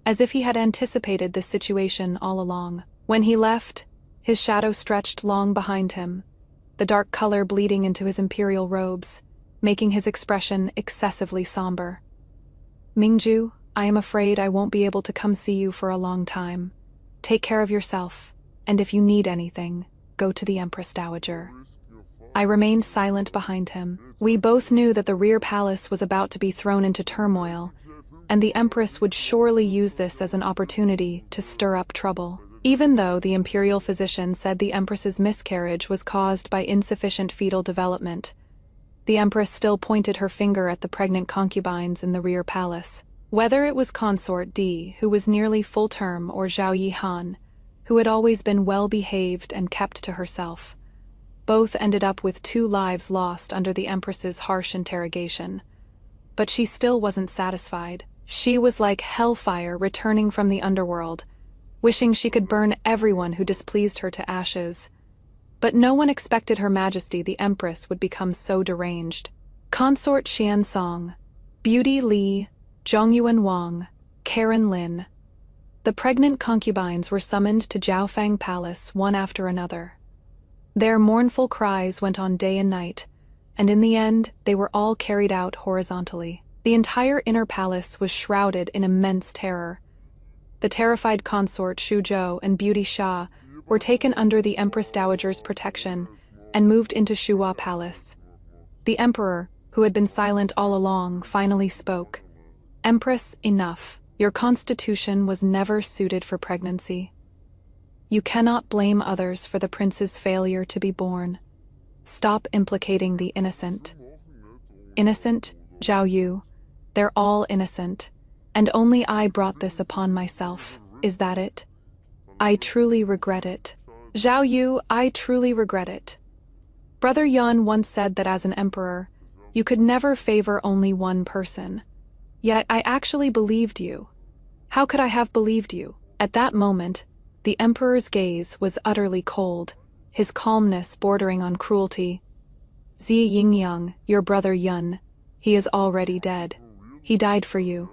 as if he had anticipated this situation all along. When he left, his shadow stretched long behind him, the dark color bleeding into his imperial robes, making his expression excessively somber. "Mingju, I am afraid I won't be able to come see you for a long time. Take care of yourself, and if you need anything, go to the Empress Dowager." I remained silent behind him. We both knew that the rear palace was about to be thrown into turmoil, and the Empress would surely use this as an opportunity to stir up trouble. Even though the imperial physician said the Empress's miscarriage was caused by insufficient fetal development, the Empress still pointed her finger at the pregnant concubines in the rear palace. Whether it was Consort Di, who was nearly full term, or Zhao Yihan, who had always been well-behaved and kept to herself, both ended up with 2 lives lost under the Empress's harsh interrogation. But she still wasn't satisfied. She was like hellfire returning from the underworld, wishing she could burn everyone who displeased her to ashes. But no one expected Her Majesty the Empress would become so deranged. Consort Xiansong, Beauty Li, Zhongyuan Wang, Karen Lin. The pregnant concubines were summoned to Jiaofeng Palace one after another. Their mournful cries went on day and night, and in the end they were all carried out horizontally. The entire inner palace was shrouded in immense terror. The terrified consort Shuzhou and Beauty Xia were taken under the Empress Dowager's protection and moved into Shuhua Palace. The emperor, who had been silent all along, finally spoke. "Empress, enough. Your constitution was never suited for pregnancy. You cannot blame others for the prince's failure to be born. Stop implicating the innocent." "Innocent, Zhao Yu? They're all innocent, and only I brought this upon myself. Is that it? I truly regret it. Zhao Yu, I truly regret it. Brother Yun once said that as an emperor, you could never favor only one person. Yet I actually believed you. How could I have believed you?" At that moment, the emperor's gaze was utterly cold, his calmness bordering on cruelty. "Zi Yingyang, your brother Yun, he is already dead. He died for you."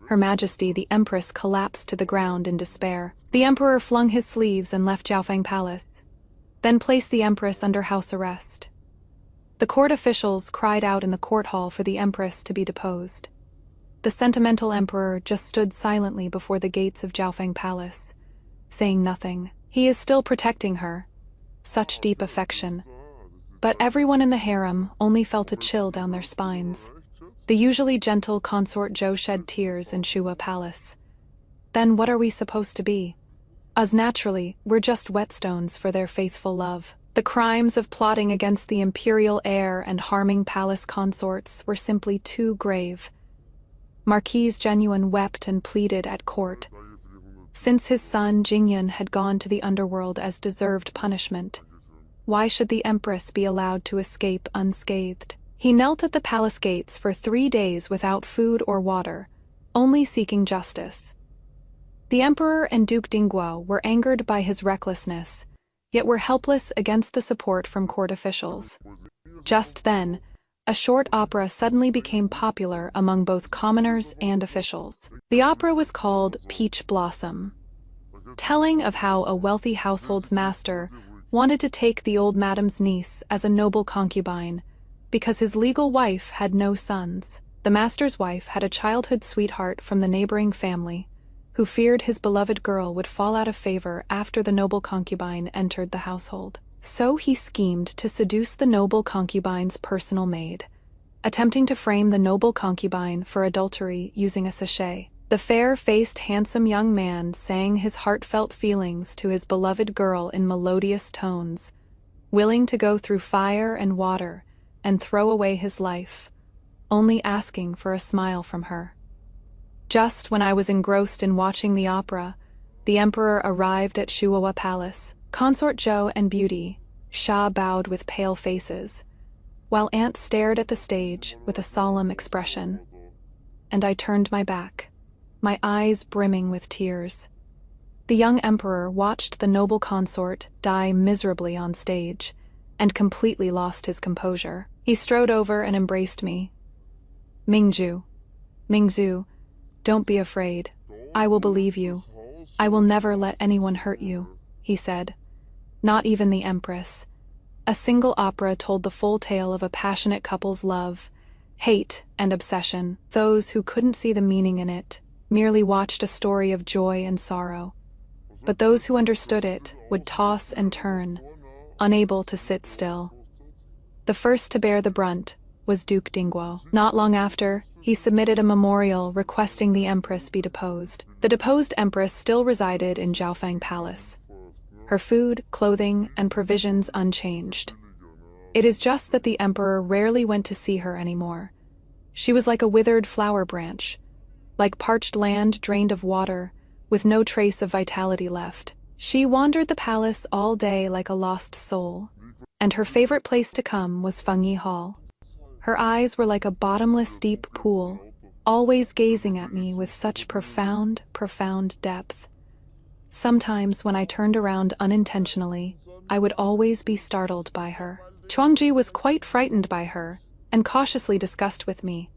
Her Majesty the Empress collapsed to the ground in despair. The emperor flung his sleeves and left Jiaofeng Palace, then placed the Empress under house arrest. The court officials cried out in the court hall for the Empress to be deposed. The sentimental emperor just stood silently before the gates of Jiaofeng Palace, saying nothing. He is still protecting her. Such deep affection. But everyone in the harem only felt a chill down their spines. The usually gentle consort Zhou shed tears in Shuhua Palace. Then what are we supposed to be? Us naturally, we're just whetstones for their faithful love. The The crimes of plotting against the imperial heir and harming palace consorts were simply too grave. Marquise Genuine wept and pleaded at court. Since his son Jingyun had gone to the underworld as deserved punishment, why should the empress be allowed to escape unscathed? He knelt at the palace gates for 3 days without food or water, only seeking justice. The emperor and Duke Dingguo were angered by his recklessness, yet were helpless against the support from court officials. Just then, a short opera suddenly became popular among both commoners and officials. The opera was called Peach Blossom, telling of how a wealthy household's master wanted to take the old madam's niece as a noble concubine because his legal wife had no sons. The master's wife had a childhood sweetheart from the neighboring family, who feared his beloved girl would fall out of favor after the noble concubine entered the household. So he schemed to seduce the noble concubine's personal maid, attempting to frame the noble concubine for adultery using a sachet. The fair-faced, handsome young man sang his heartfelt feelings to his beloved girl in melodious tones, willing to go through fire and water and throw away his life, only asking for a smile from her. Just when I was engrossed in watching the opera, the emperor arrived at Shuowa Palace. Consort Zhou and Beauty, Sha bowed with pale faces, while Aunt stared at the stage with a solemn expression. And I turned my back, my eyes brimming with tears. The young emperor watched the noble consort die miserably on stage, and completely lost his composure. He strode over and embraced me. Mingzhu, don't be afraid. I will believe you. I will never let anyone hurt you, he said. Not even the empress. A single opera told the full tale of a passionate couple's love, hate, and obsession. Those who couldn't see the meaning in it merely watched a story of joy and sorrow. But those who understood it would toss and turn, unable to sit still. The first to bear the brunt was Duke Dingguo. Not long after, he submitted a memorial requesting the empress be deposed. The deposed empress still resided in Zhaofang Palace, her food, clothing, and provisions unchanged. It is just that the emperor rarely went to see her anymore. She was like a withered flower branch, like parched land drained of water, with no trace of vitality left. She wandered the palace all day like a lost soul, and her favorite place to come was Fengyi Hall. Her eyes were like a bottomless deep pool, always gazing at me with such profound, profound depth. Sometimes when I turned around unintentionally, I would always be startled by her. Chuangji was quite frightened by her, and cautiously discussed with me.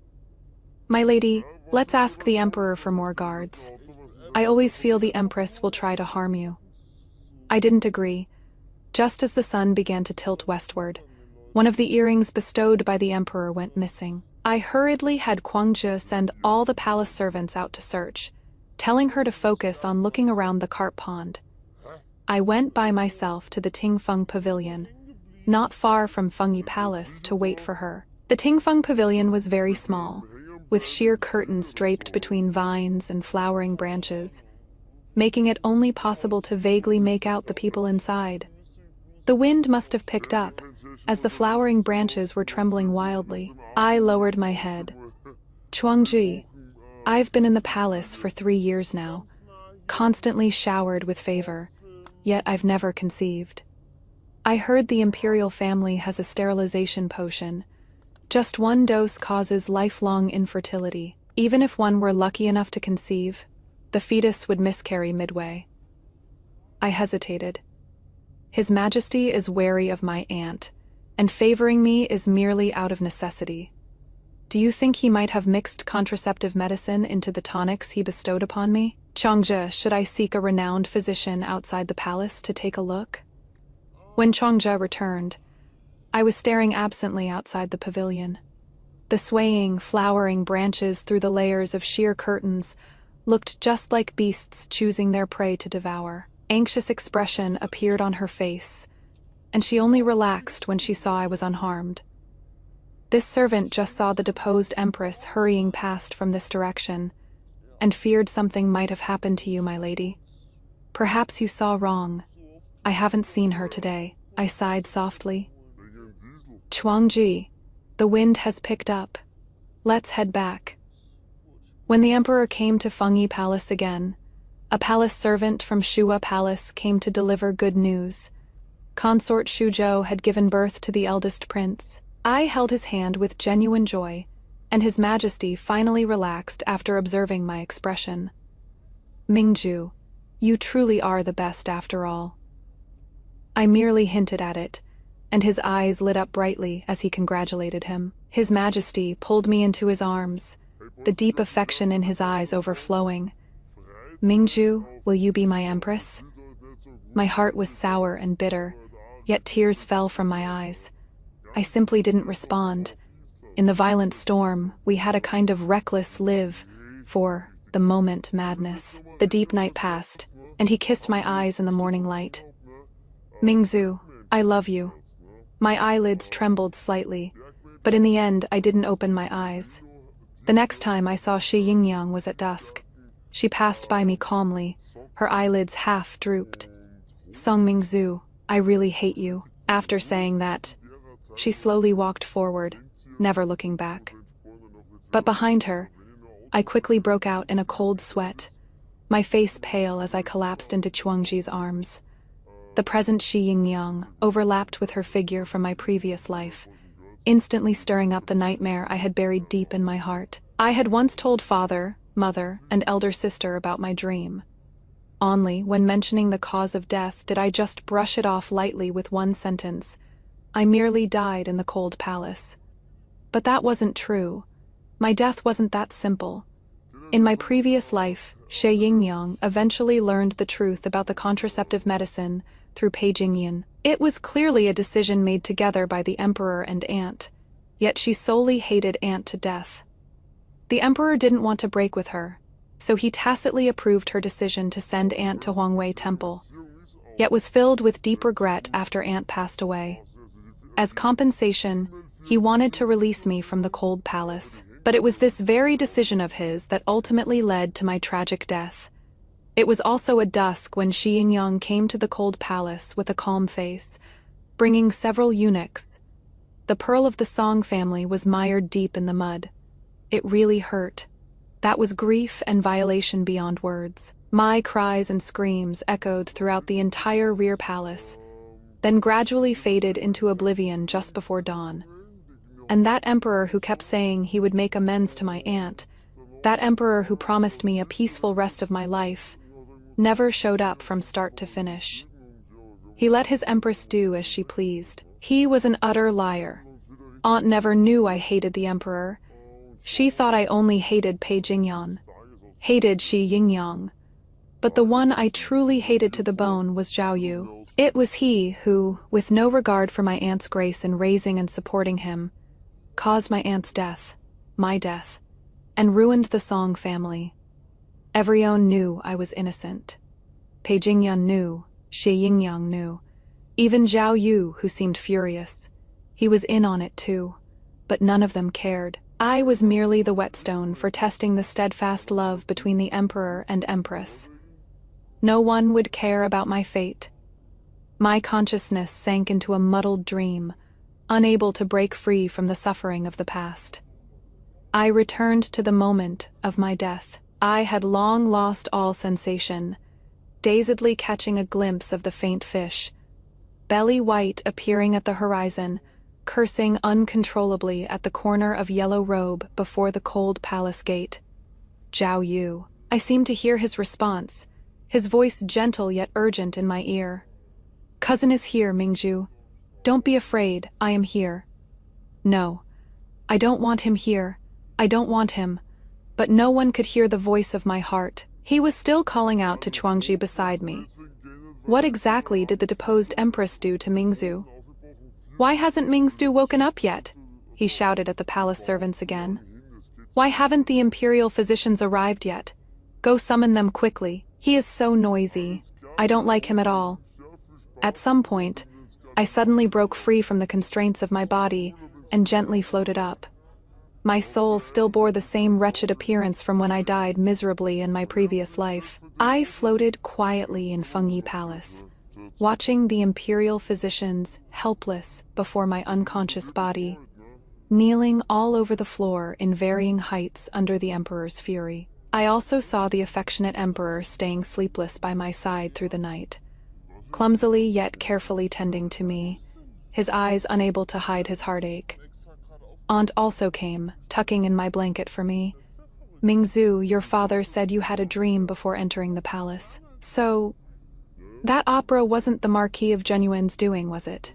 My lady, let's ask the emperor for more guards. I always feel the empress will try to harm you. I didn't agree. Just as the sun began to tilt westward, one of the earrings bestowed by the emperor went missing. I hurriedly had Guangzhe send all the palace servants out to search, telling her to focus on looking around the carp pond. I went by myself to the Tingfeng Pavilion, not far from Fengyi Palace, to wait for her. The Tingfeng Pavilion was very small, with sheer curtains draped between vines and flowering branches, making it only possible to vaguely make out the people inside. The wind must have picked up, as the flowering branches were trembling wildly. I lowered my head. Chuangji, I've been in the palace for 3 years now, constantly showered with favor, yet I've never conceived. I heard the imperial family has a sterilization potion. Just 1 dose causes lifelong infertility. Even if one were lucky enough to conceive, the fetus would miscarry midway. I hesitated. His Majesty is wary of my aunt, and favoring me is merely out of necessity. Do you think he might have mixed contraceptive medicine into the tonics he bestowed upon me? Chuangzhe, should I seek a renowned physician outside the palace to take a look? When Chuangzhe returned, I was staring absently outside the pavilion. The swaying, flowering branches through the layers of sheer curtains looked just like beasts choosing their prey to devour. Anxious expression appeared on her face, and she only relaxed when she saw I was unharmed. This servant just saw the deposed empress hurrying past from this direction, and feared something might have happened to you, my lady. Perhaps you saw wrong. I haven't seen her today. I sighed softly. Chuangji, the wind has picked up. Let's head back. When the emperor came to Fengyi Palace again, a palace servant from Shua Palace came to deliver good news. Consort Shuzhou had given birth to the eldest prince. I held his hand with genuine joy, and His Majesty finally relaxed after observing my expression. Mingju, you truly are the best after all. I merely hinted at it, and his eyes lit up brightly as he congratulated him. His Majesty pulled me into his arms, the deep affection in his eyes overflowing. Mingju, will you be my empress? My heart was sour and bitter, yet tears fell from my eyes. I simply didn't respond. In the violent storm, we had a kind of reckless live for the moment madness. The deep night passed, and he kissed my eyes in the morning light. Mingzu, I love you. My eyelids trembled slightly, but in the end I didn't open my eyes. The next time I saw Shi Yingyang was at dusk. She passed by me calmly, her eyelids half drooped. Song Mingzu, I really hate you. After saying that, she slowly walked forward, never looking back. But behind her, I quickly broke out in a cold sweat, my face pale as I collapsed into Chuangji's arms. The present Shi Yingyang overlapped with her figure from my previous life, instantly stirring up the nightmare I had buried deep in my heart. I had once told father, mother, and elder sister about my dream. Only, when mentioning the cause of death, did I just brush it off lightly with one sentence: I merely died in the cold palace. But that wasn't true. My death wasn't that simple. In my previous life, Shi Yingyang eventually learned the truth about the contraceptive medicine through Pei Jingyan. It was clearly a decision made together by the emperor and aunt, yet she solely hated aunt to death. The emperor didn't want to break with her, so he tacitly approved her decision to send aunt to Huangwei Temple, yet was filled with deep regret after aunt passed away. As compensation, he wanted to release me from the cold palace, but it was this very decision of his that ultimately led to my tragic death. It was also at dusk when Shi Yingyang came to the cold palace with a calm face, bringing several eunuchs. The pearl of the Song family was mired deep in the mud. It really hurt. That was grief and violation beyond words. My cries and screams echoed throughout the entire rear palace, then gradually faded into oblivion just before dawn. And that emperor who kept saying he would make amends to my aunt, that emperor who promised me a peaceful rest of my life, never showed up from start to finish. He let his empress do as she pleased. He was an utter liar. Aunt never knew I hated the emperor. She thought I only hated Pei Jingyan, hated Shi Yingyang. But the one I truly hated to the bone was Zhao Yu. It was he who, with no regard for my aunt's grace in raising and supporting him, caused my aunt's death, my death, and ruined the Song family. Everyone knew I was innocent. Pei Jingyan knew, Shi Yingyang knew. Even Zhao Yu, who seemed furious. He was in on it too, but none of them cared. I was merely the whetstone for testing the steadfast love between the emperor and empress. No one would care about my fate. My consciousness sank into a muddled dream, unable to break free from the suffering of the past. I returned to the moment of my death. I had long lost all sensation, dazedly catching a glimpse of the faint fish, belly white appearing at the horizon, cursing uncontrollably at the corner of Yellow Robe before the cold palace gate. Zhao Yu. I seemed to hear his response, his voice gentle yet urgent in my ear. Cousin is here, Mingju. Don't be afraid, I am here. No, I don't want him here. I don't want him. But no one could hear the voice of my heart. He was still calling out to Chuangji beside me. What exactly did the deposed empress do to Mingzu? Why hasn't Mingzu woken up yet? He shouted at the palace servants again. Why haven't the imperial physicians arrived yet? Go summon them quickly. He is so noisy. I don't like him at all. At some point, I suddenly broke free from the constraints of my body and gently floated up. My soul still bore the same wretched appearance from when I died miserably in my previous life. I floated quietly in Fengyi Palace, watching the imperial physicians helpless before my unconscious body, kneeling all over the floor in varying heights under the emperor's fury. I also saw the affectionate emperor staying sleepless by my side through the night, clumsily yet carefully tending to me, his eyes unable to hide his heartache. Aunt also came, tucking in my blanket for me. Mingzhu, your father said you had a dream before entering the palace. So, that opera wasn't the Marquis of Genuine's doing, was it?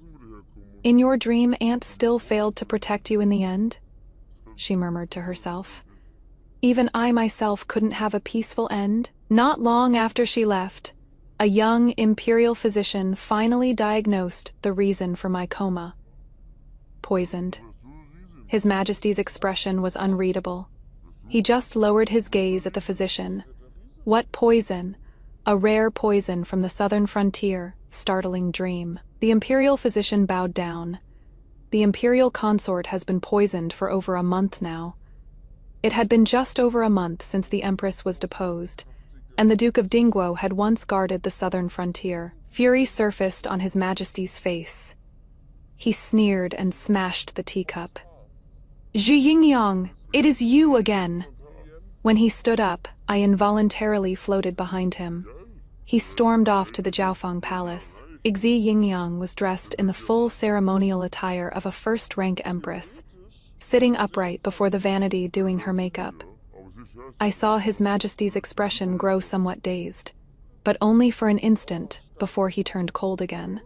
In your dream, Aunt still failed to protect you in the end? She murmured to herself. Even I myself couldn't have a peaceful end? Not long after she left, a young imperial physician finally diagnosed the reason for my coma. Poisoned. His Majesty's expression was unreadable. He just lowered his gaze at the physician. What poison? A rare poison from the southern frontier, startling dream. The imperial physician bowed down. The imperial consort has been poisoned for over a month now. It had been just over a month since the empress was deposed, and the Duke of Dingguo had once guarded the southern frontier. Fury surfaced on His Majesty's face. He sneered and smashed the teacup. Zhi Yingyang, it is you again! When he stood up, I involuntarily floated behind him. He stormed off to the Jiaofeng Palace. Xi Yingyang was dressed in the full ceremonial attire of a first-rank empress, sitting upright before the vanity doing her makeup. I saw His Majesty's expression grow somewhat dazed, but only for an instant before he turned cold again.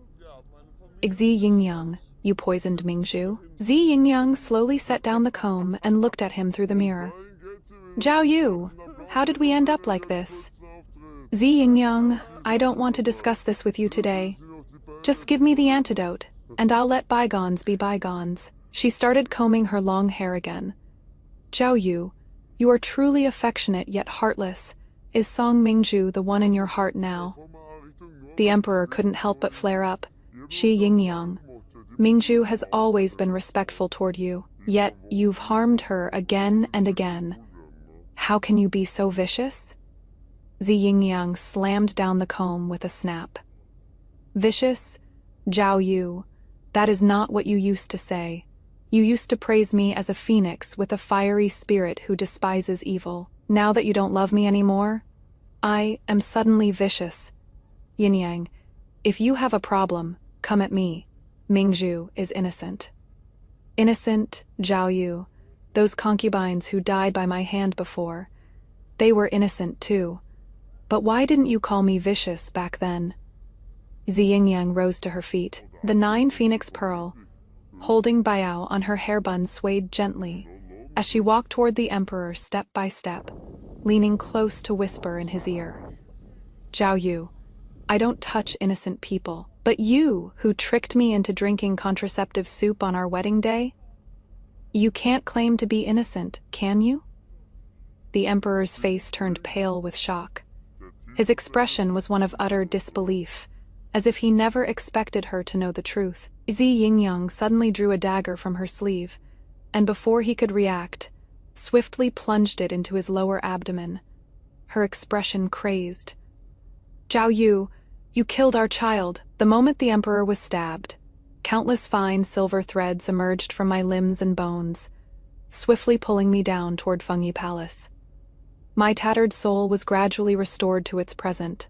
Xi Yingyang, you poisoned Mingzhu? Xi Yingyang slowly set down the comb and looked at him through the mirror. Zhao Yu, how did we end up like this? Xi Yingyang, I don't want to discuss this with you today. Just give me the antidote, and I'll let bygones be bygones. She started combing her long hair again. Zhao Yu, you are truly affectionate yet heartless. Is Song Mingzhu the one in your heart now? The emperor couldn't help but flare up. Shi Yingyang, Mingzhu has always been respectful toward you, yet you've harmed her again and again. How can you be so vicious? Xi Yingyang slammed down the comb with a snap. Vicious? Zhao Yu, that is not what you used to say. You used to praise me as a phoenix with a fiery spirit who despises evil. Now that you don't love me anymore, I am suddenly vicious. Yin-Yang, if you have a problem, come at me. Mingzhu is innocent. Innocent, Zhao Yu. Those concubines who died by my hand before, they were innocent too. But why didn't you call me vicious back then? Xi Yingyang rose to her feet. The 9 Phoenix Pearl, holding Biao on her hairbun, swayed gently as she walked toward the emperor step by step, leaning close to whisper in his ear. Zhao Yu, I don't touch innocent people, but you, who tricked me into drinking contraceptive soup on our wedding day? You can't claim to be innocent, can you? The emperor's face turned pale with shock. His expression was one of utter disbelief, as if he never expected her to know the truth. Xi Yingyang suddenly drew a dagger from her sleeve, and before he could react, swiftly plunged it into his lower abdomen, her expression crazed. Zhao Yu, you killed our child. The moment the emperor was stabbed, countless fine silver threads emerged from my limbs and bones, swiftly pulling me down toward Fengyi Palace. My tattered soul was gradually restored to its present,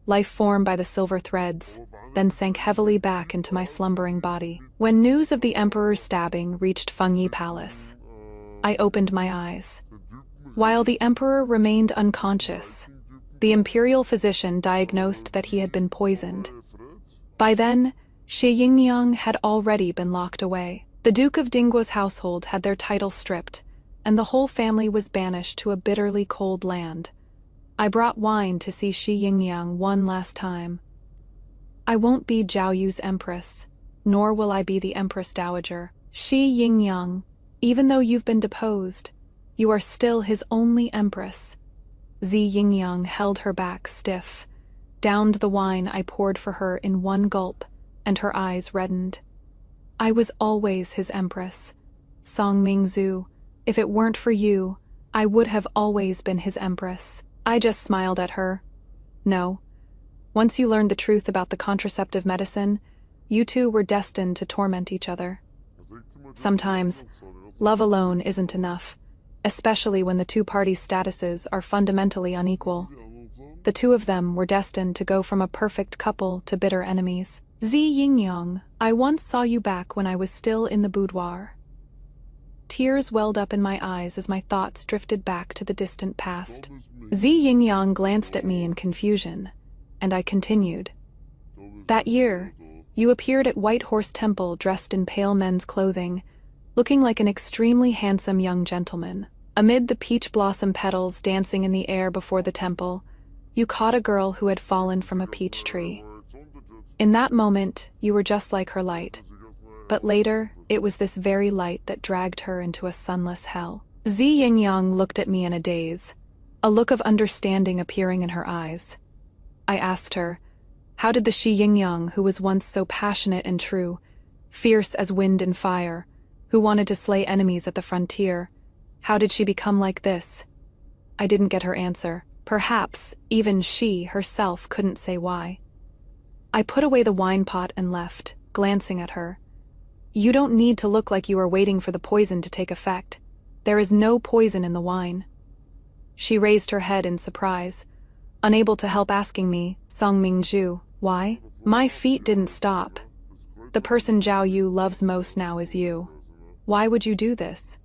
life formed by the silver threads, then sank heavily back into my slumbering body. When news of the emperor's stabbing reached Fengyi Palace, I opened my eyes. While the emperor remained unconscious, the imperial physician diagnosed that he had been poisoned. By then, Shi Yingyang had already been locked away. The Duke of Dingguo's household had their title stripped, and the whole family was banished to a bitterly cold land. I brought wine to see Shi Yingyang one last time. I won't be Zhao Yu's empress, nor will I be the empress dowager. Shi Yingyang, even though you've been deposed, you are still his only empress. Xi Yingyang held her back stiff, downed the wine I poured for her in one gulp, and her eyes reddened. I was always his empress. Song Mingzhu, if it weren't for you, I would have always been his empress. I just smiled at her. No, Once you learned the truth about the contraceptive medicine, you two were destined to torment each other. Sometimes, love alone isn't enough, especially when the two parties' statuses are fundamentally unequal. The two of them were destined to go from a perfect couple to bitter enemies. Zi Yingyang, I once saw you back when I was still in the boudoir. Tears welled up in my eyes as my thoughts drifted back to the distant past. Zi Yingyang glanced at me in confusion, and I continued. That year, you appeared at White Horse Temple dressed in pale men's clothing, looking like an extremely handsome young gentleman. Amid the peach blossom petals dancing in the air before the temple, you caught a girl who had fallen from a peach tree. In that moment, you were just like her light. But later, it was this very light that dragged her into a sunless hell. Zi Yingyang looked at me in a daze, a look of understanding appearing in her eyes. I asked her, how did the Shi Yingyang, who was once so passionate and true, fierce as wind and fire, who wanted to slay enemies at the frontier, how did she become like this? I didn't get her answer. Perhaps even she herself couldn't say why. I put away the wine pot and left, glancing at her. You don't need to look like you are waiting for the poison to take effect. There is no poison in the wine. She raised her head in surprise, unable to help asking me, Song Mingzhu, why? My feet didn't stop. The person Zhao Yu loves most now is you. Why would you do this?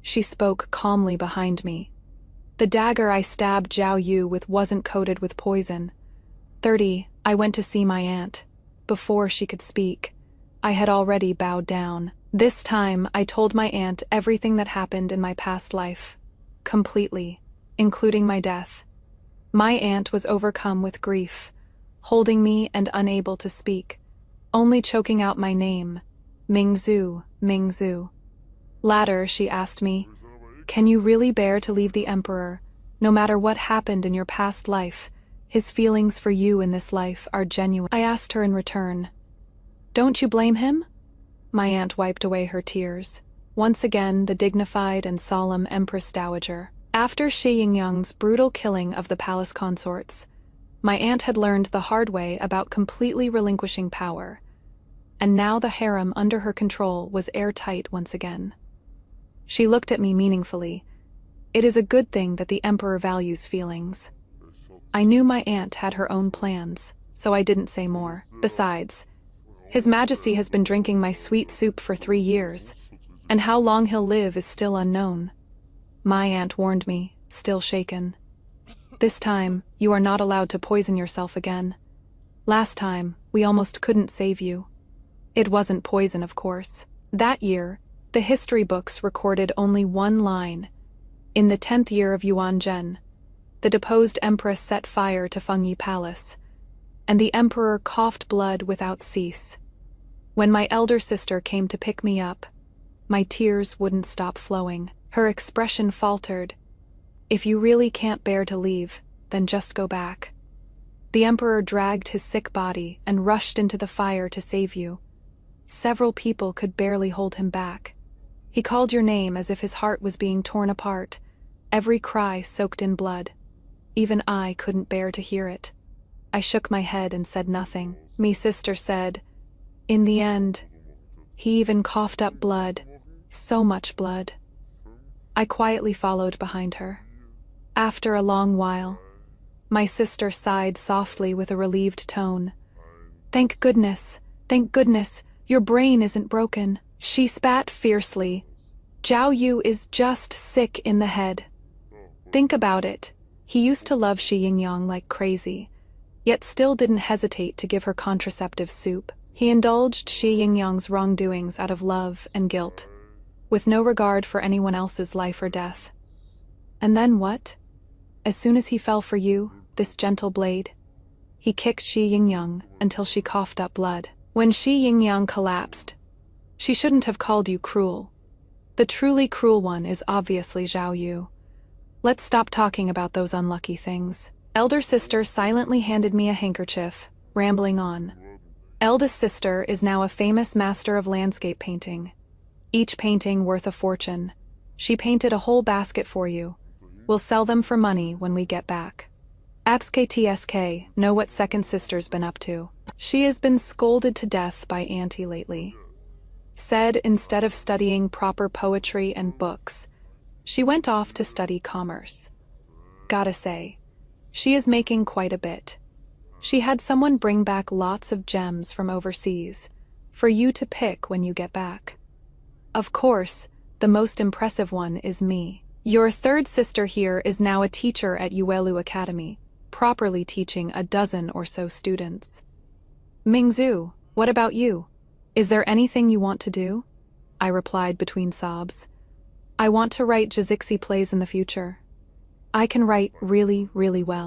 She spoke calmly behind me. The dagger I stabbed Zhao Yu with wasn't coated with poison. 30, I went to see my aunt. Before she could speak, I had already bowed down. This time, I told my aunt everything that happened in my past life. Completely, including my death. My aunt was overcome with grief, holding me and unable to speak, only choking out my name, Mingzhu, Mingzhu. Later, she asked me, can you really bear to leave the emperor, no matter what happened in your past life? His feelings for you in this life are genuine. I asked her in return, don't you blame him? My aunt wiped away her tears. Once again, the dignified and solemn Empress Dowager. After Shi Yingyang's brutal killing of the palace consorts, my aunt had learned the hard way about completely relinquishing power, and now the harem under her control was airtight once again. She looked at me meaningfully. It is a good thing that the emperor values feelings. I knew my aunt had her own plans, so I didn't say more. Besides, His Majesty has been drinking my sweet soup for 3 years, and how long he'll live is still unknown. My aunt warned me, still shaken. This time, you are not allowed to poison yourself again. Last time, we almost couldn't save you. It wasn't poison, of course. That year, the history books recorded only one line. In the 10th year of Yuan Zhen, the deposed empress set fire to Fengyi Palace, and the emperor coughed blood without cease. When my elder sister came to pick me up, my tears wouldn't stop flowing. Her expression faltered. If you really can't bear to leave, then just go back. The emperor dragged his sick body and rushed into the fire to save you. Several people could barely hold him back. He called your name as if his heart was being torn apart, every cry soaked in blood. Even I couldn't bear to hear it. I shook my head and said nothing. Me sister said, in the end, he even coughed up blood, so much blood. I quietly followed behind her. After a long while, my sister sighed softly with a relieved tone. Thank goodness, your brain isn't broken. She spat fiercely. Zhao Yu is just sick in the head. Think about it. He used to love Shi Yingyang like crazy, yet still didn't hesitate to give her contraceptive soup. He indulged Shi Yingyang's wrongdoings out of love and guilt, with no regard for anyone else's life or death. And then what? As soon as he fell for you, this gentle blade, he kicked Shi Yingyang until she coughed up blood. When Shi Yingyang collapsed, she shouldn't have called you cruel. The truly cruel one is obviously Zhao Yu. Let's stop talking about those unlucky things. Elder sister silently handed me a handkerchief, rambling on. Eldest sister is now a famous master of landscape painting. Each painting worth a fortune. She painted a whole basket for you. We'll sell them for money when we get back. XKTSK, know what second sister's been up to. She has been scolded to death by Auntie lately. Said instead of studying proper poetry and books, she went off to study commerce. Gotta say, she is making quite a bit. She had someone bring back lots of gems from overseas, for you to pick when you get back. Of course, the most impressive one is me. Your third sister here is now a teacher at Yuelu Academy, properly teaching a dozen or so students. Mingzhu, what about you? Is there anything you want to do? I replied between sobs. I want to write Jizixi plays in the future. I can write really, really well.